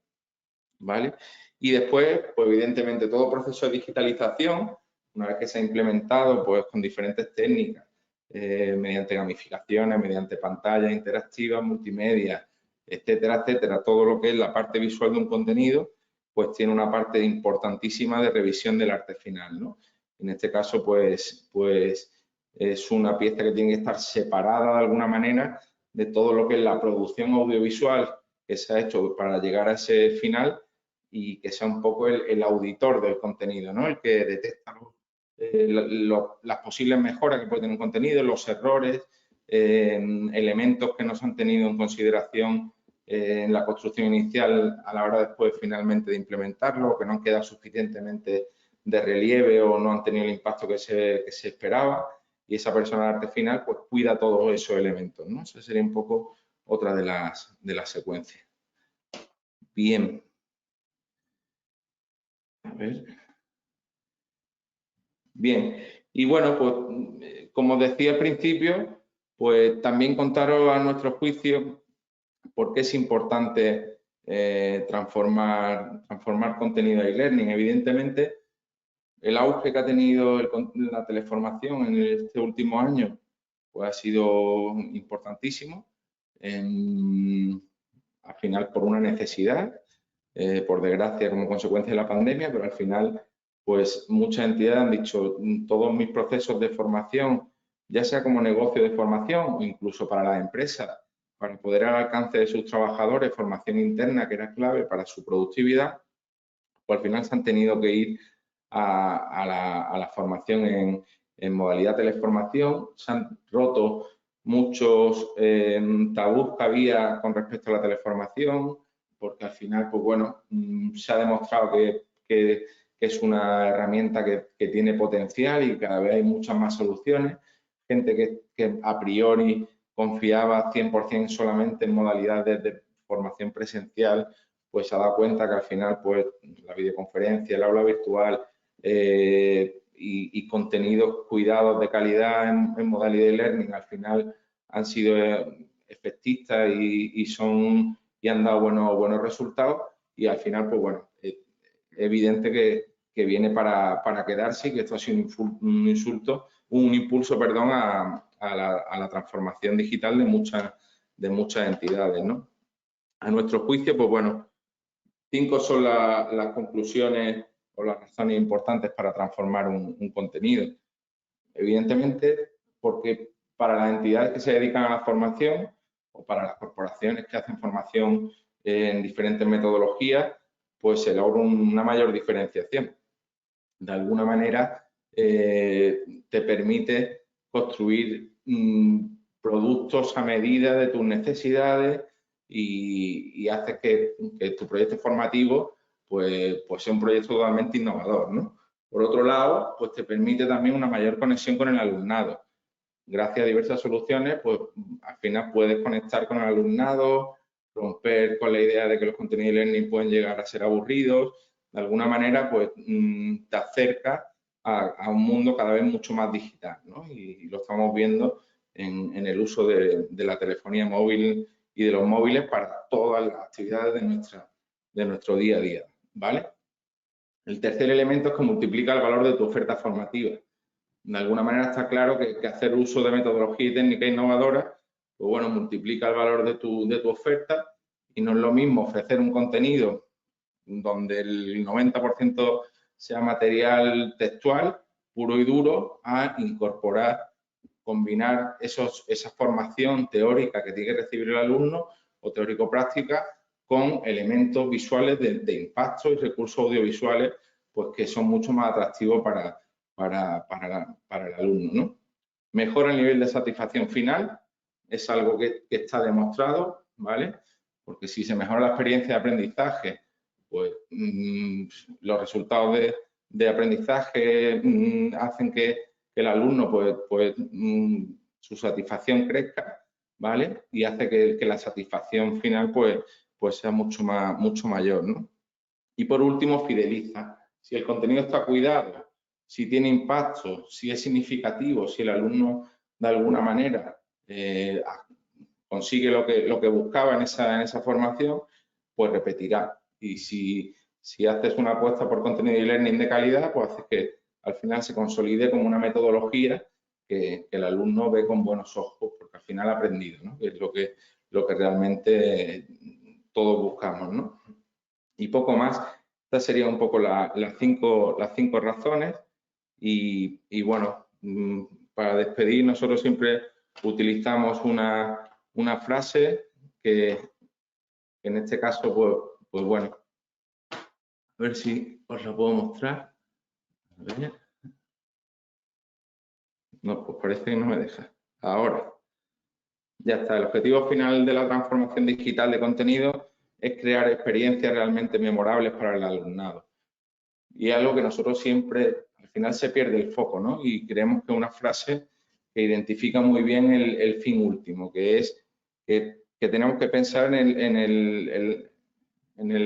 ¿vale? Y después, pues evidentemente, todo proceso de digitalización, una vez que se ha implementado, pues con diferentes técnicas, mediante gamificaciones, mediante pantallas interactivas, multimedia, etcétera, etcétera, todo lo que es la parte visual de un contenido, pues tiene una parte importantísima de revisión del arte final, ¿no? En este caso, pues es una pieza que tiene que estar separada de alguna manera de todo lo que es la producción audiovisual que se ha hecho para llegar a ese final y que sea un poco el auditor del contenido, ¿no? El que detecta las posibles mejoras que puede tener un contenido, los errores, elementos que no se han tenido en consideración en la construcción inicial a la hora después finalmente de implementarlo, que no han quedado suficientemente de relieve o no han tenido el impacto que se esperaba, y esa persona de arte final pues cuida todos esos elementos, ¿no? Esa sería un poco otra de las secuencias. Bien. A ver. Bien. Y bueno, pues como decía al principio, pues también contaros a nuestro juicio por qué es importante transformar contenido a e-learning. Evidentemente, el auge que ha tenido la teleformación en este último año pues ha sido importantísimo, al final por una necesidad, por desgracia como consecuencia de la pandemia, pero al final pues muchas entidades han dicho todos mis procesos de formación, ya sea como negocio de formación o incluso para las empresas, para poder al alcance de sus trabajadores, formación interna que era clave para su productividad, pues al final se han tenido que ir a la formación en modalidad teleformación, se han roto muchos tabús que había con respecto a la teleformación, porque al final, pues bueno, se ha demostrado que es una herramienta que tiene potencial y cada vez hay muchas más soluciones. Gente que a priori confiaba 100% solamente en modalidades de formación presencial, pues se ha dado cuenta que al final, pues la videoconferencia, el aula virtual y contenidos cuidados de calidad en modalidad de learning al final han sido efectistas y han dado buenos resultados, y al final, pues bueno, es evidente que viene para quedarse y que esto ha sido un impulso, perdón, a la transformación digital de muchas entidades, ¿no? A nuestro juicio, pues bueno, 5 son las conclusiones o las razones importantes para transformar un contenido. Evidentemente, porque para las entidades que se dedican a la formación o para las corporaciones que hacen formación en diferentes metodologías, pues se logra una mayor diferenciación. De alguna manera, te permite construir productos a medida de tus necesidades y hace que tu proyecto formativo pues sea un proyecto totalmente innovador, ¿no? Por otro lado, pues te permite también una mayor conexión con el alumnado. Gracias a diversas soluciones, pues al final puedes conectar con el alumnado, romper con la idea de que los contenidos de learning pueden llegar a ser aburridos. De alguna manera, pues te acerca a un mundo cada vez mucho más digital, ¿no? Y lo estamos viendo en el uso de la telefonía móvil y de los móviles para todas las actividades de nuestro día a día, ¿vale? El tercer elemento es que multiplica el valor de tu oferta formativa. De alguna manera está claro que hacer uso de metodología y técnica innovadora, pues bueno, multiplica el valor de tu oferta, y no es lo mismo ofrecer un contenido donde el 90% sea material textual, puro y duro, a incorporar, combinar esa formación teórica que tiene que recibir el alumno o teórico-práctica con elementos visuales de impacto y recursos audiovisuales, pues que son mucho más atractivos para el alumno, ¿no? Mejora el nivel de satisfacción final, es algo que está demostrado, ¿vale? Porque si se mejora la experiencia de aprendizaje, pues los resultados de aprendizaje hacen que el alumno pues su satisfacción crezca, ¿vale? Y hace que la satisfacción final pues sea mucho mayor, ¿no? Y por último, fideliza. Si el contenido está cuidado, si tiene impacto, si es significativo, si el alumno de alguna manera consigue lo que buscaba en esa formación, pues repetirá. Y si haces una apuesta por contenido y learning de calidad, pues haces que al final se consolide como una metodología que el alumno ve con buenos ojos, porque al final ha aprendido, ¿no? Que es lo que realmente todos buscamos, ¿no? Y poco más. Estas serían un poco las cinco razones y bueno, para despedir nosotros siempre utilizamos una frase que en este caso, pues bueno, a ver si os la puedo mostrar. A ver. No, pues parece que no me deja. Ahora, ya está. El objetivo final de la transformación digital de contenido es crear experiencias realmente memorables para el alumnado. Y es algo que nosotros siempre, al final se pierde el foco, ¿no? Y creemos que es una frase que identifica muy bien el fin último, que es que tenemos que pensar en el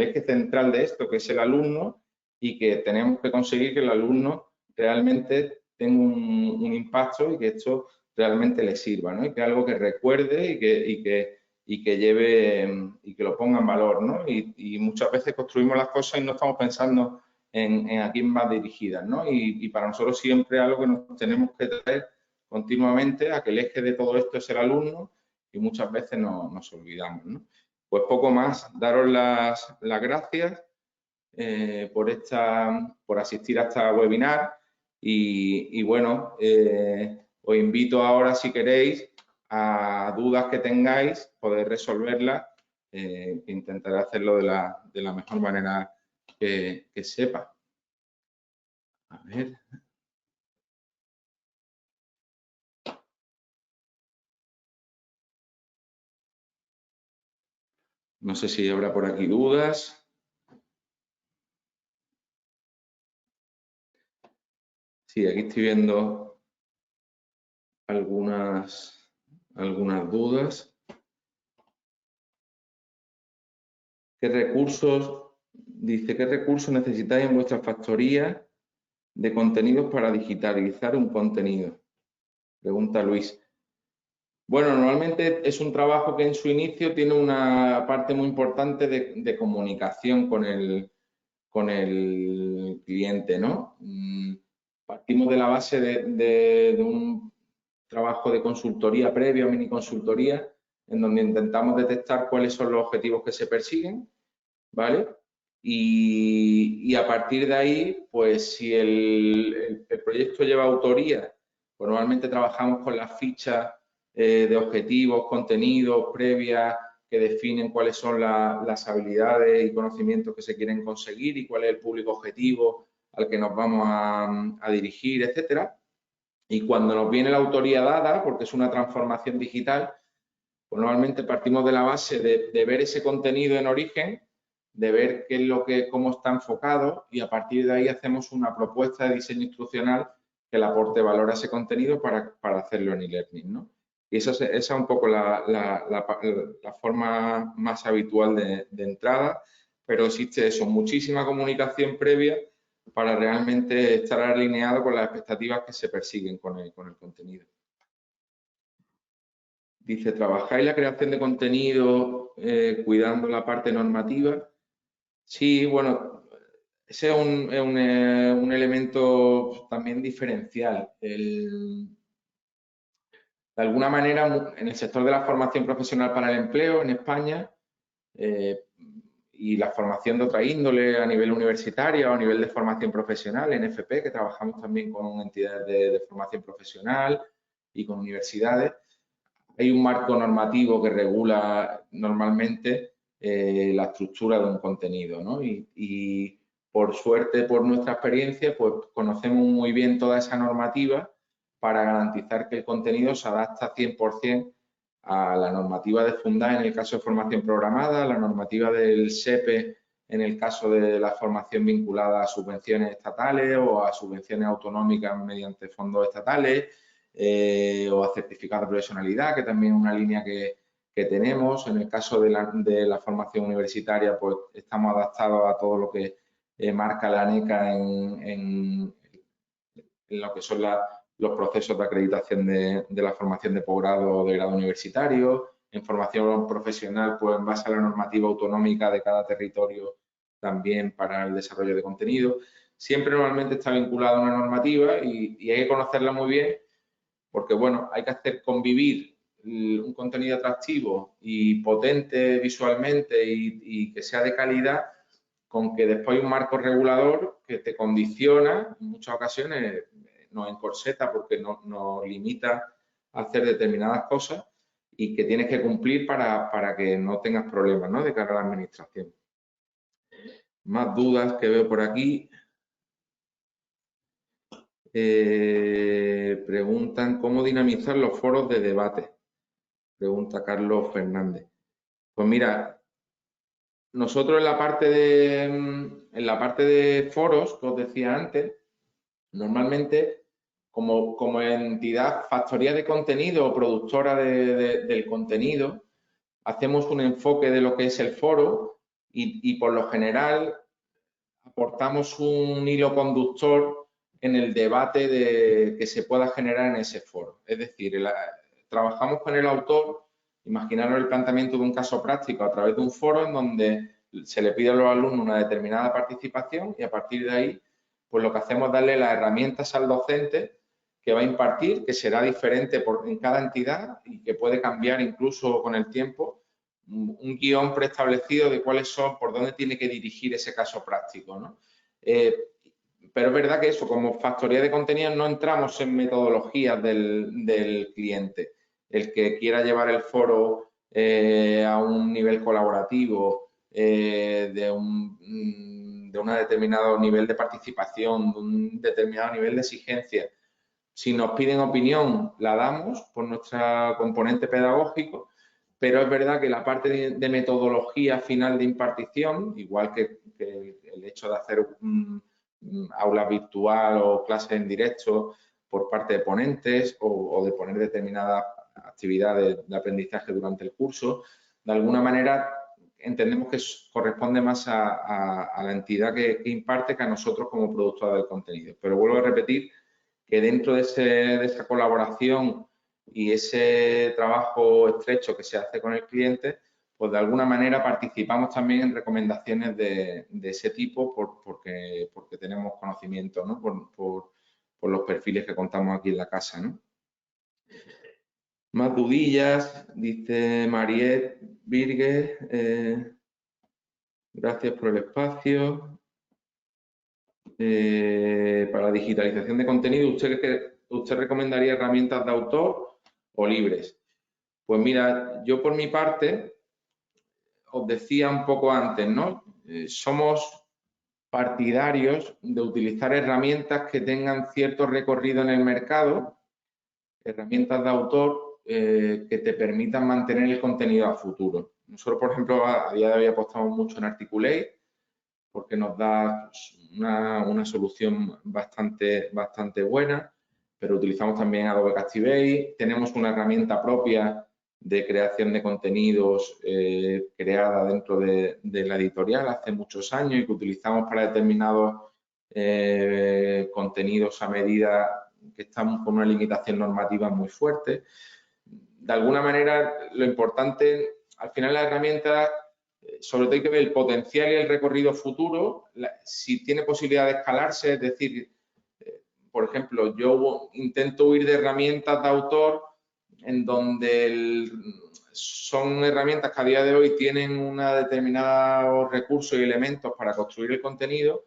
eje central de esto, que es el alumno, y que tenemos que conseguir que el alumno realmente tenga un impacto y que esto realmente le sirva, ¿no? Y que algo que recuerde y que lleve y que lo ponga en valor, ¿no? Y muchas veces construimos las cosas y no estamos pensando en a quién va dirigidas, ¿no? Y para nosotros siempre algo que nos tenemos que traer continuamente a que el eje de todo esto es el alumno y muchas veces nos olvidamos, ¿no? Pues poco más, daros las gracias por asistir a esta webinar y bueno, os invito ahora, si queréis, a dudas que tengáis, poder resolverlas, intentaré hacerlo de la mejor manera que sepa. A ver. No sé si habrá por aquí dudas. Sí, aquí estoy viendo algunas dudas. ¿Qué recursos, dice, qué recursos necesitáis en vuestra factoría de contenidos para digitalizar un contenido? Pregunta Luis. Bueno, normalmente es un trabajo que en su inicio tiene una parte muy importante de comunicación con el cliente, ¿no? Partimos de la base de un trabajo de consultoría previo, mini consultoría, en donde intentamos detectar cuáles son los objetivos que se persiguen, ¿vale? Y a partir de ahí, pues si el proyecto lleva autoría, pues normalmente trabajamos con las fichas de objetivos, contenidos previas que definen cuáles son las habilidades y conocimientos que se quieren conseguir y cuál es el público objetivo al que nos vamos a dirigir, etcétera. Y cuando nos viene la autoría dada, porque es una transformación digital, pues normalmente partimos de la base de ver ese contenido en origen, de ver qué es cómo está enfocado y a partir de ahí hacemos una propuesta de diseño instruccional que le aporte valor a ese contenido para hacerlo en e-learning, ¿no? Y esa es un poco la forma más habitual de entrada, pero existe eso, muchísima comunicación previa para realmente estar alineado con las expectativas que se persiguen con el contenido. Dice, ¿trabajáis la creación de contenido cuidando la parte normativa? Sí, bueno, ese es un elemento también diferencial. De alguna manera, en el sector de la formación profesional para el empleo en España y la formación de otra índole a nivel universitario o a nivel de formación profesional en FP, que trabajamos también con entidades de formación profesional y con universidades, hay un marco normativo que regula normalmente la estructura de un contenido, ¿no? Y por suerte, por nuestra experiencia, pues conocemos muy bien toda esa normativa para garantizar que el contenido se adapta 100% a la normativa de Fundá en el caso de formación programada, a la normativa del SEPE en el caso de la formación vinculada a subvenciones estatales o a subvenciones autonómicas mediante fondos estatales, o a certificado de profesionalidad, que también es una línea que tenemos. En el caso de la formación universitaria, pues estamos adaptados a todo lo que marca la ANECA en lo que son los procesos de acreditación de la formación de posgrado o de grado universitario. En formación profesional, pues en base a la normativa autonómica de cada territorio también para el desarrollo de contenido. Siempre normalmente está vinculada a una normativa y hay que conocerla muy bien porque, bueno, hay que hacer convivir un contenido atractivo y potente visualmente y que sea de calidad con que después hay un marco regulador que te condiciona, en muchas ocasiones nos encorseta porque nos limita a hacer determinadas cosas y que tienes que cumplir para que no tengas problemas, ¿no?, de cara a la administración. Más dudas que veo por aquí. Preguntan cómo dinamizar los foros de debate. Pregunta Carlos Fernández. Pues mira, nosotros en la parte de foros, que os decía antes, normalmente como entidad factoría de contenido o productora del contenido, hacemos un enfoque de lo que es el foro y por lo general aportamos un hilo conductor en el debate que se pueda generar en ese foro. Es decir, trabajamos con el autor, imaginaros el planteamiento de un caso práctico a través de un foro en donde se le pide a los alumnos una determinada participación y a partir de ahí, pues lo que hacemos es darle las herramientas al docente que va a impartir, que será diferente en cada entidad y que puede cambiar incluso con el tiempo, un guión preestablecido de cuáles son, por dónde tiene que dirigir ese caso práctico, ¿no? Pero es verdad que eso, como factoría de contenidos, no entramos en metodologías del cliente. El que quiera llevar el foro a un nivel colaborativo, de un determinado nivel de participación, de un determinado nivel de exigencia. Si nos piden opinión, la damos por nuestro componente pedagógico, pero es verdad que la parte de metodología final de impartición, igual que el hecho de hacer aula virtual o clases en directo por parte de ponentes o de poner determinadas actividades de aprendizaje durante el curso, de alguna manera entendemos que corresponde más a la entidad que imparte que a nosotros como productora del contenido. Pero vuelvo a repetir que dentro de esa colaboración y ese trabajo estrecho que se hace con el cliente, pues de alguna manera participamos también en recomendaciones de ese tipo porque tenemos conocimiento, ¿no?, por los perfiles que contamos aquí en la casa, ¿no? Más dudillas, dice Mariette Virgue, gracias por el espacio. Para la digitalización de contenido, ¿usted recomendaría herramientas de autor o libres? Pues mira, yo por mi parte, os decía un poco antes, ¿no? Somos partidarios de utilizar herramientas que tengan cierto recorrido en el mercado, herramientas de autor que te permitan mantener el contenido a futuro. Nosotros, por ejemplo, a día de hoy apostamos mucho en Articulate porque nos da una solución bastante buena, pero utilizamos también Adobe Captivate. Tenemos una herramienta propia de creación de contenidos creada dentro de la editorial hace muchos años y que utilizamos para determinados contenidos a medida que están con una limitación normativa muy fuerte. De alguna manera, lo importante, al final, la herramienta, sobre todo hay que ver el potencial y el recorrido futuro, si tiene posibilidad de escalarse, es decir, por ejemplo, yo intento huir de herramientas de autor en donde son herramientas que a día de hoy tienen una determinados recursos y elementos para construir el contenido,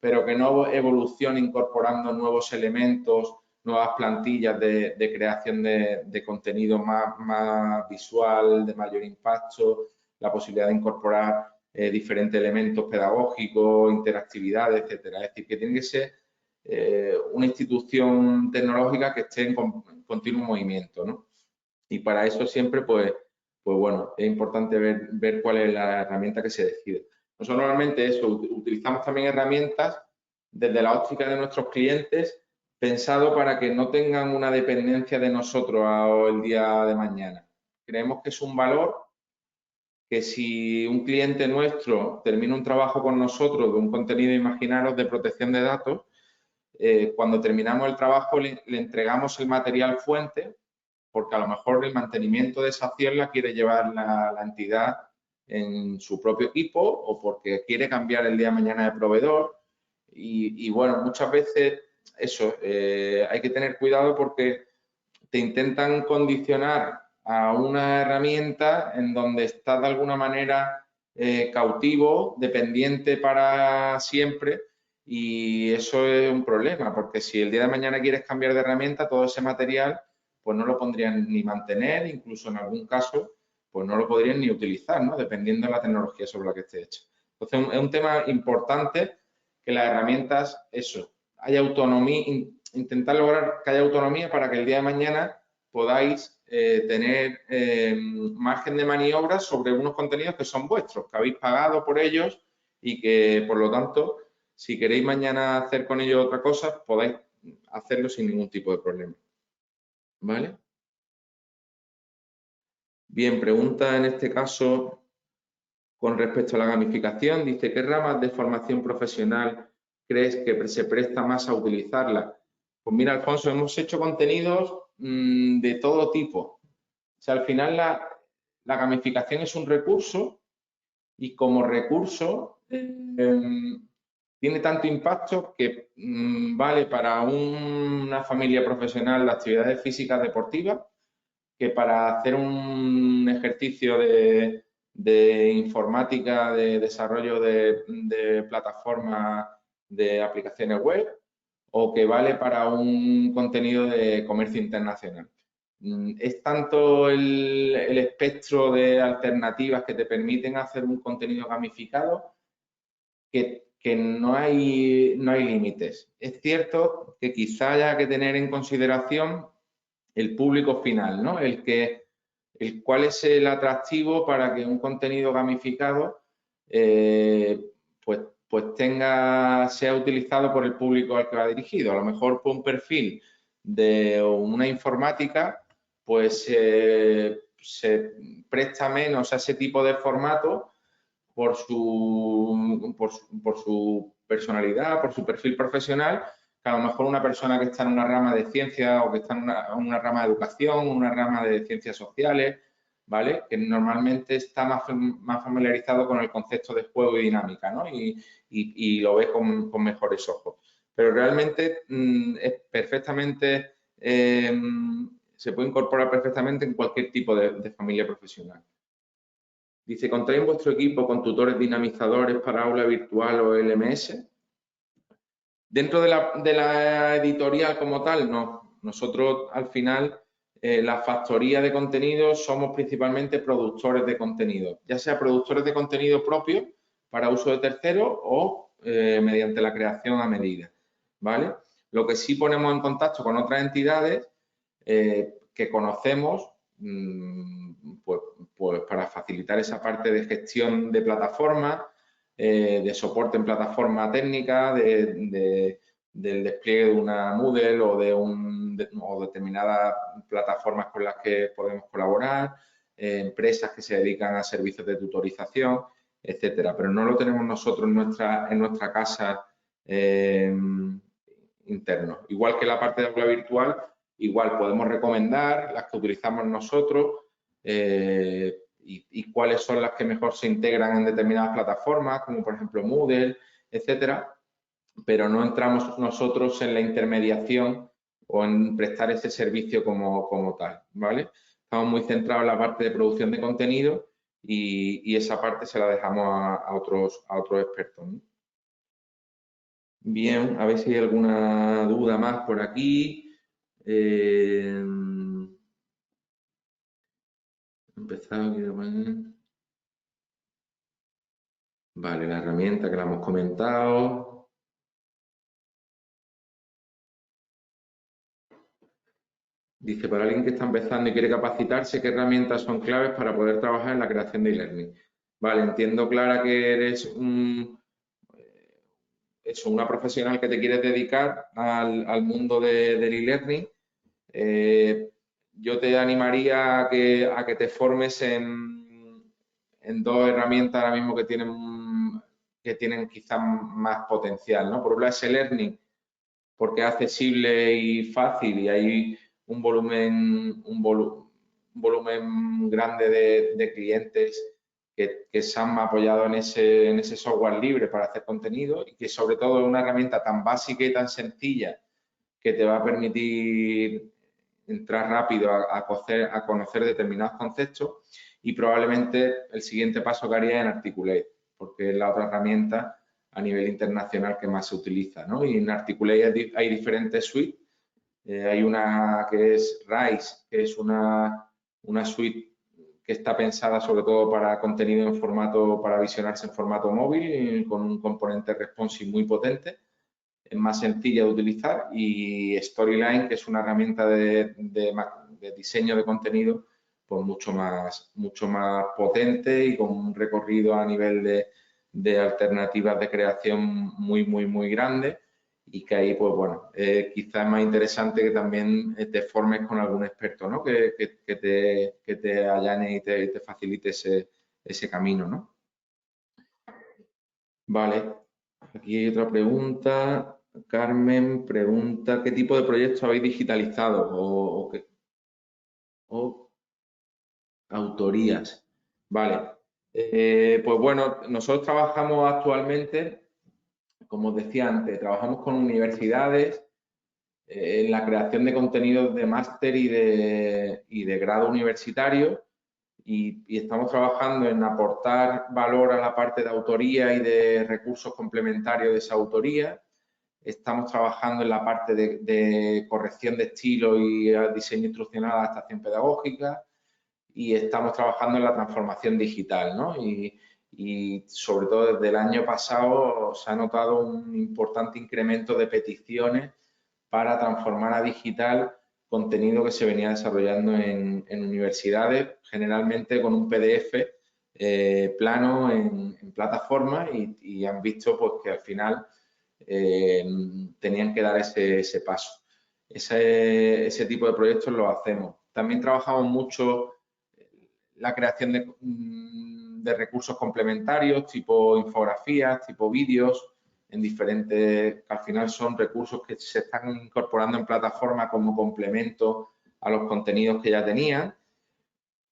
pero que no evolucionen incorporando nuevos elementos, nuevas plantillas de creación de contenido más visual, de mayor impacto, la posibilidad de incorporar diferentes elementos pedagógicos, interactividad, etcétera. Es decir, que tiene que ser una institución tecnológica que esté en continuo movimiento, ¿no? Y para eso siempre, pues bueno, es importante ver cuál es la herramienta que se decide. Nosotros normalmente utilizamos también herramientas desde la óptica de nuestros clientes pensado para que no tengan una dependencia de nosotros el día de mañana. Creemos que es un valor que si un cliente nuestro termina un trabajo con nosotros de un contenido, imaginaros, de protección de datos, cuando terminamos el trabajo le entregamos el material fuente porque a lo mejor el mantenimiento de esa acción la quiere llevar la entidad en su propio equipo o porque quiere cambiar el día de mañana de proveedor. Y bueno, muchas veces eso, hay que tener cuidado porque te intentan condicionar a una herramienta en donde estás de alguna manera cautivo, dependiente para siempre, y eso es un problema, porque si el día de mañana quieres cambiar de herramienta, todo ese material pues no lo podrían ni mantener, incluso en algún caso pues no lo podrían ni utilizar, ¿no? Dependiendo de la tecnología sobre la que esté hecha. Entonces, es un tema importante que las herramientas, eso, haya autonomía, intentar lograr que haya autonomía para que el día de mañana podáis tener margen de maniobra sobre unos contenidos que son vuestros, que habéis pagado por ellos y que, por lo tanto, si queréis mañana hacer con ellos otra cosa, podáis hacerlo sin ningún tipo de problema. ¿Vale? Bien, pregunta en este caso con respecto a la gamificación. Dice, ¿qué ramas de formación profesional crees que se presta más a utilizarla? Pues mira, Alfonso, hemos hecho contenidos de todo tipo. O sea, al final la gamificación es un recurso y como recurso tiene tanto impacto que vale para una familia profesional de actividades físicas deportivas, que para hacer un ejercicio de informática, de desarrollo de plataformas de aplicaciones web, o que vale para un contenido de comercio internacional. Es tanto el espectro de alternativas que te permiten hacer un contenido gamificado que no hay límites. Es cierto que quizá haya que tener en consideración el público final, ¿no? Cuál es el atractivo para que un contenido gamificado sea utilizado por el público al que va dirigido. A lo mejor por un perfil de una informática, pues se presta menos a ese tipo de formato por su personalidad, por su perfil profesional, que a lo mejor una persona que está en una rama de ciencia o que está en una rama de educación, una rama de ciencias sociales, ¿vale? Que normalmente está más familiarizado con el concepto de juego y dinámica, ¿no? Y lo ve con mejores ojos. Pero realmente es perfectamente, se puede incorporar perfectamente en cualquier tipo de familia profesional. Dice, ¿contáis en vuestro equipo con tutores dinamizadores para aula virtual o LMS? Dentro de la editorial como tal, no. Nosotros, al final, la factoría de contenido somos principalmente productores de contenido, ya sea productores de contenido propio para uso de terceros o mediante la creación a medida, ¿vale? Lo que sí ponemos en contacto con otras entidades que conocemos, pues para facilitar esa parte de gestión de plataformas, de soporte en plataforma técnica, del despliegue de una Moodle o determinadas plataformas con las que podemos colaborar, empresas que se dedican a servicios de tutorización, etcétera. Pero no lo tenemos nosotros en nuestra casa interno. Igual que la parte de aula virtual, igual podemos recomendar las que utilizamos nosotros y cuáles son las que mejor se integran en determinadas plataformas, como por ejemplo Moodle, etcétera, pero no entramos nosotros en la intermediación o en prestar ese servicio como tal, ¿vale? Estamos muy centrados en la parte de producción de contenido y esa parte se la dejamos a otros expertos, ¿no? Bien, a ver si hay alguna duda más por aquí. Empezado, quiero poner. Vale, la herramienta que la hemos comentado. Dice, para alguien que está empezando y quiere capacitarse, ¿qué herramientas son claves para poder trabajar en la creación de e-learning? Vale, entiendo, Clara, que eres una profesional que te quieres dedicar al mundo del e-learning. Yo te animaría a que te formes en dos herramientas ahora mismo que tienen quizás más potencial, ¿no? Por un lado es el learning, porque es accesible y fácil y hay un volumen grande de clientes que se han apoyado en ese software libre para hacer contenido y que sobre todo es una herramienta tan básica y tan sencilla que te va a permitir entrar rápido a conocer determinados conceptos. y probablemente el siguiente paso que haría es en Articulate, porque es la otra herramienta a nivel internacional que más se utiliza, ¿no? Y en Articulate hay diferentes suites. Hay una que es RISE, que es una suite que está pensada sobre todo para contenido en formato, para visionarse en formato móvil, con un componente responsive muy potente. Es más sencilla de utilizar, y Storyline, que es una herramienta de diseño de contenido, pues mucho más potente y con un recorrido a nivel de alternativas de creación muy grande, y que ahí, pues bueno, quizás es más interesante que también te formes con algún experto, ¿no? Que te allane y te facilite ese camino, ¿no? Vale, aquí hay otra pregunta. Carmen pregunta, ¿qué tipo de proyectos habéis digitalizado o autorías? Vale, pues bueno, nosotros trabajamos actualmente, como os decía antes, trabajamos con universidades en la creación de contenidos de máster y de grado universitario, y estamos trabajando en aportar valor a la parte de autoría y de recursos complementarios de esa autoría. Estamos trabajando en la parte de corrección de estilo y diseño instruccional, adaptación pedagógica, y estamos trabajando en la transformación digital, ¿no? Y sobre todo desde el año pasado se ha notado un importante incremento de peticiones para transformar a digital contenido que se venía desarrollando en universidades, generalmente con un PDF plano en plataforma, y han visto pues que al final tenían que dar ese paso. Ese tipo de proyectos los hacemos. También trabajamos mucho la creación de recursos complementarios, tipo infografías, tipo vídeos, en diferentes, que al final son recursos que se están incorporando en plataforma como complemento a los contenidos que ya tenían.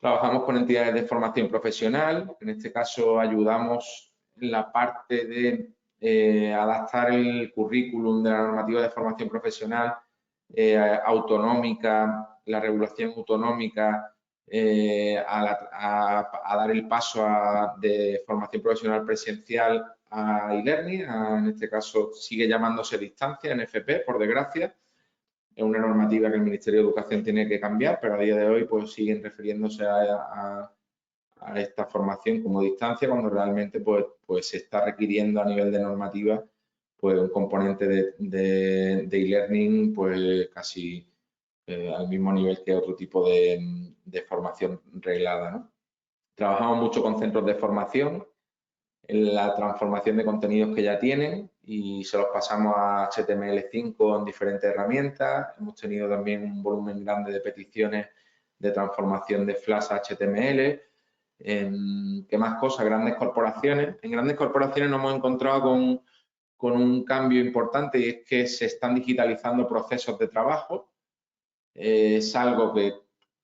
Trabajamos con entidades de formación profesional, en este caso ayudamos en la parte de adaptar el currículum de la normativa de formación profesional autonómica, la regulación autonómica, a dar el paso de formación profesional presencial a e-learning. En este caso sigue llamándose distancia, NFP, por desgracia. Es una normativa que el Ministerio de Educación tiene que cambiar, pero a día de hoy pues siguen refiriéndose a esta formación como distancia, cuando realmente pues se está requiriendo a nivel de normativa pues un componente de e-learning pues casi al mismo nivel que otro tipo de formación reglada, ¿no? Trabajamos mucho con centros de formación en la transformación de contenidos que ya tienen, y se los pasamos a HTML5 en diferentes herramientas. Hemos tenido también un volumen grande de peticiones de transformación de Flash a HTML. ¿Qué más cosas? Grandes corporaciones. En grandes corporaciones nos hemos encontrado con un cambio importante, y es que se están digitalizando procesos de trabajo. Es algo que,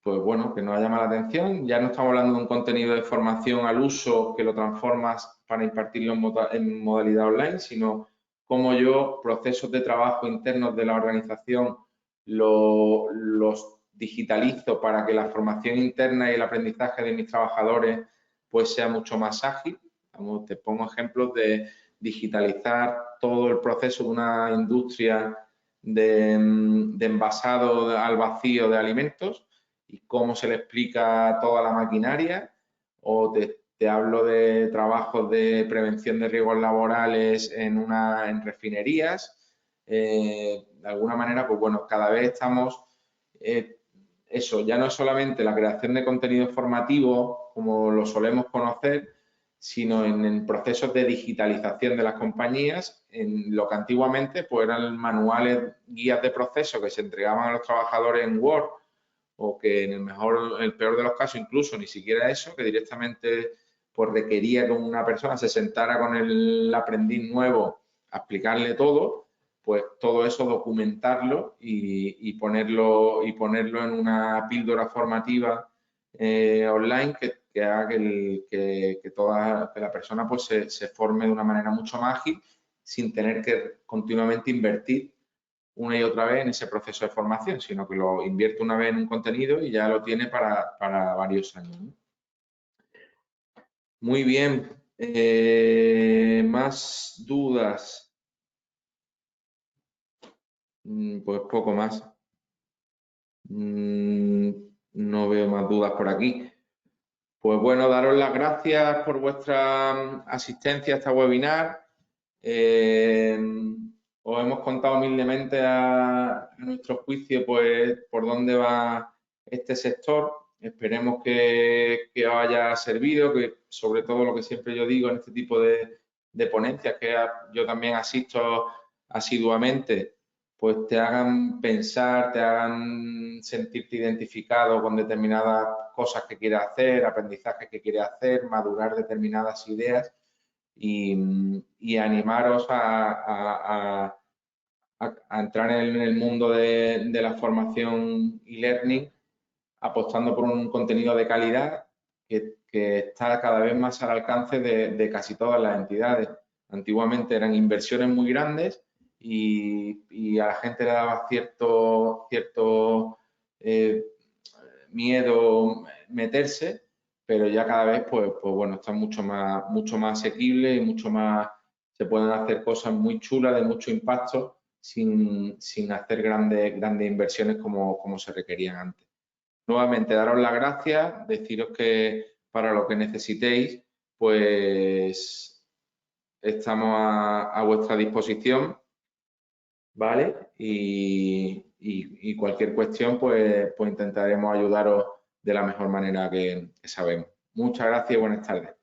pues bueno, que nos llama la atención. Ya no estamos hablando de un contenido de formación al uso que lo transformas para impartirlo en modalidad online, sino cómo yo procesos de trabajo internos de la organización los digitalizo para que la formación interna y el aprendizaje de mis trabajadores pues sea mucho más ágil. Te pongo ejemplos de digitalizar todo el proceso de una industria de envasado al vacío de alimentos y cómo se le explica toda la maquinaria, o te hablo de trabajos de prevención de riesgos laborales en refinerías. De alguna manera, pues bueno, cada vez estamos, eso ya no es solamente la creación de contenido formativo como lo solemos conocer, sino en procesos de digitalización de las compañías, en lo que antiguamente pues eran manuales, guías de proceso que se entregaban a los trabajadores en Word, o que en el peor de los casos incluso ni siquiera eso, que directamente pues requería que una persona se sentara con el aprendiz nuevo a explicarle todo. Pues todo eso documentarlo y ponerlo en una píldora formativa online que haga que la persona pues se forme de una manera mucho más ágil, sin tener que continuamente invertir una y otra vez en ese proceso de formación, sino que lo invierte una vez en un contenido y ya lo tiene para varios años, ¿no? Muy bien. ¿Más dudas? Pues poco más. No veo más dudas por aquí. Pues bueno, daros las gracias por vuestra asistencia a esta webinar. Eh, Os hemos contado humildemente a nuestro juicio pues por dónde va este sector. Esperemos que os haya servido, que sobre todo lo que siempre yo digo en este tipo de ponencias, que yo también asisto asiduamente, pues te hagan pensar, te hagan sentirte identificado con determinadas cosas que quieres hacer, aprendizajes que quieres hacer, madurar determinadas ideas y animaros a entrar en el mundo de la formación y learning apostando por un contenido de calidad que está cada vez más al alcance de casi todas las entidades. Antiguamente eran inversiones muy grandes y a la gente le daba cierto miedo meterse, pero ya cada vez pues bueno, está mucho más asequible y mucho más, se pueden hacer cosas muy chulas, de mucho impacto, sin hacer grandes inversiones como se requerían antes. Nuevamente, daros las gracias, deciros que para lo que necesitéis, pues estamos a vuestra disposición, ¿vale? Y cualquier cuestión, pues intentaremos ayudaros de la mejor manera que sabemos. Muchas gracias y buenas tardes.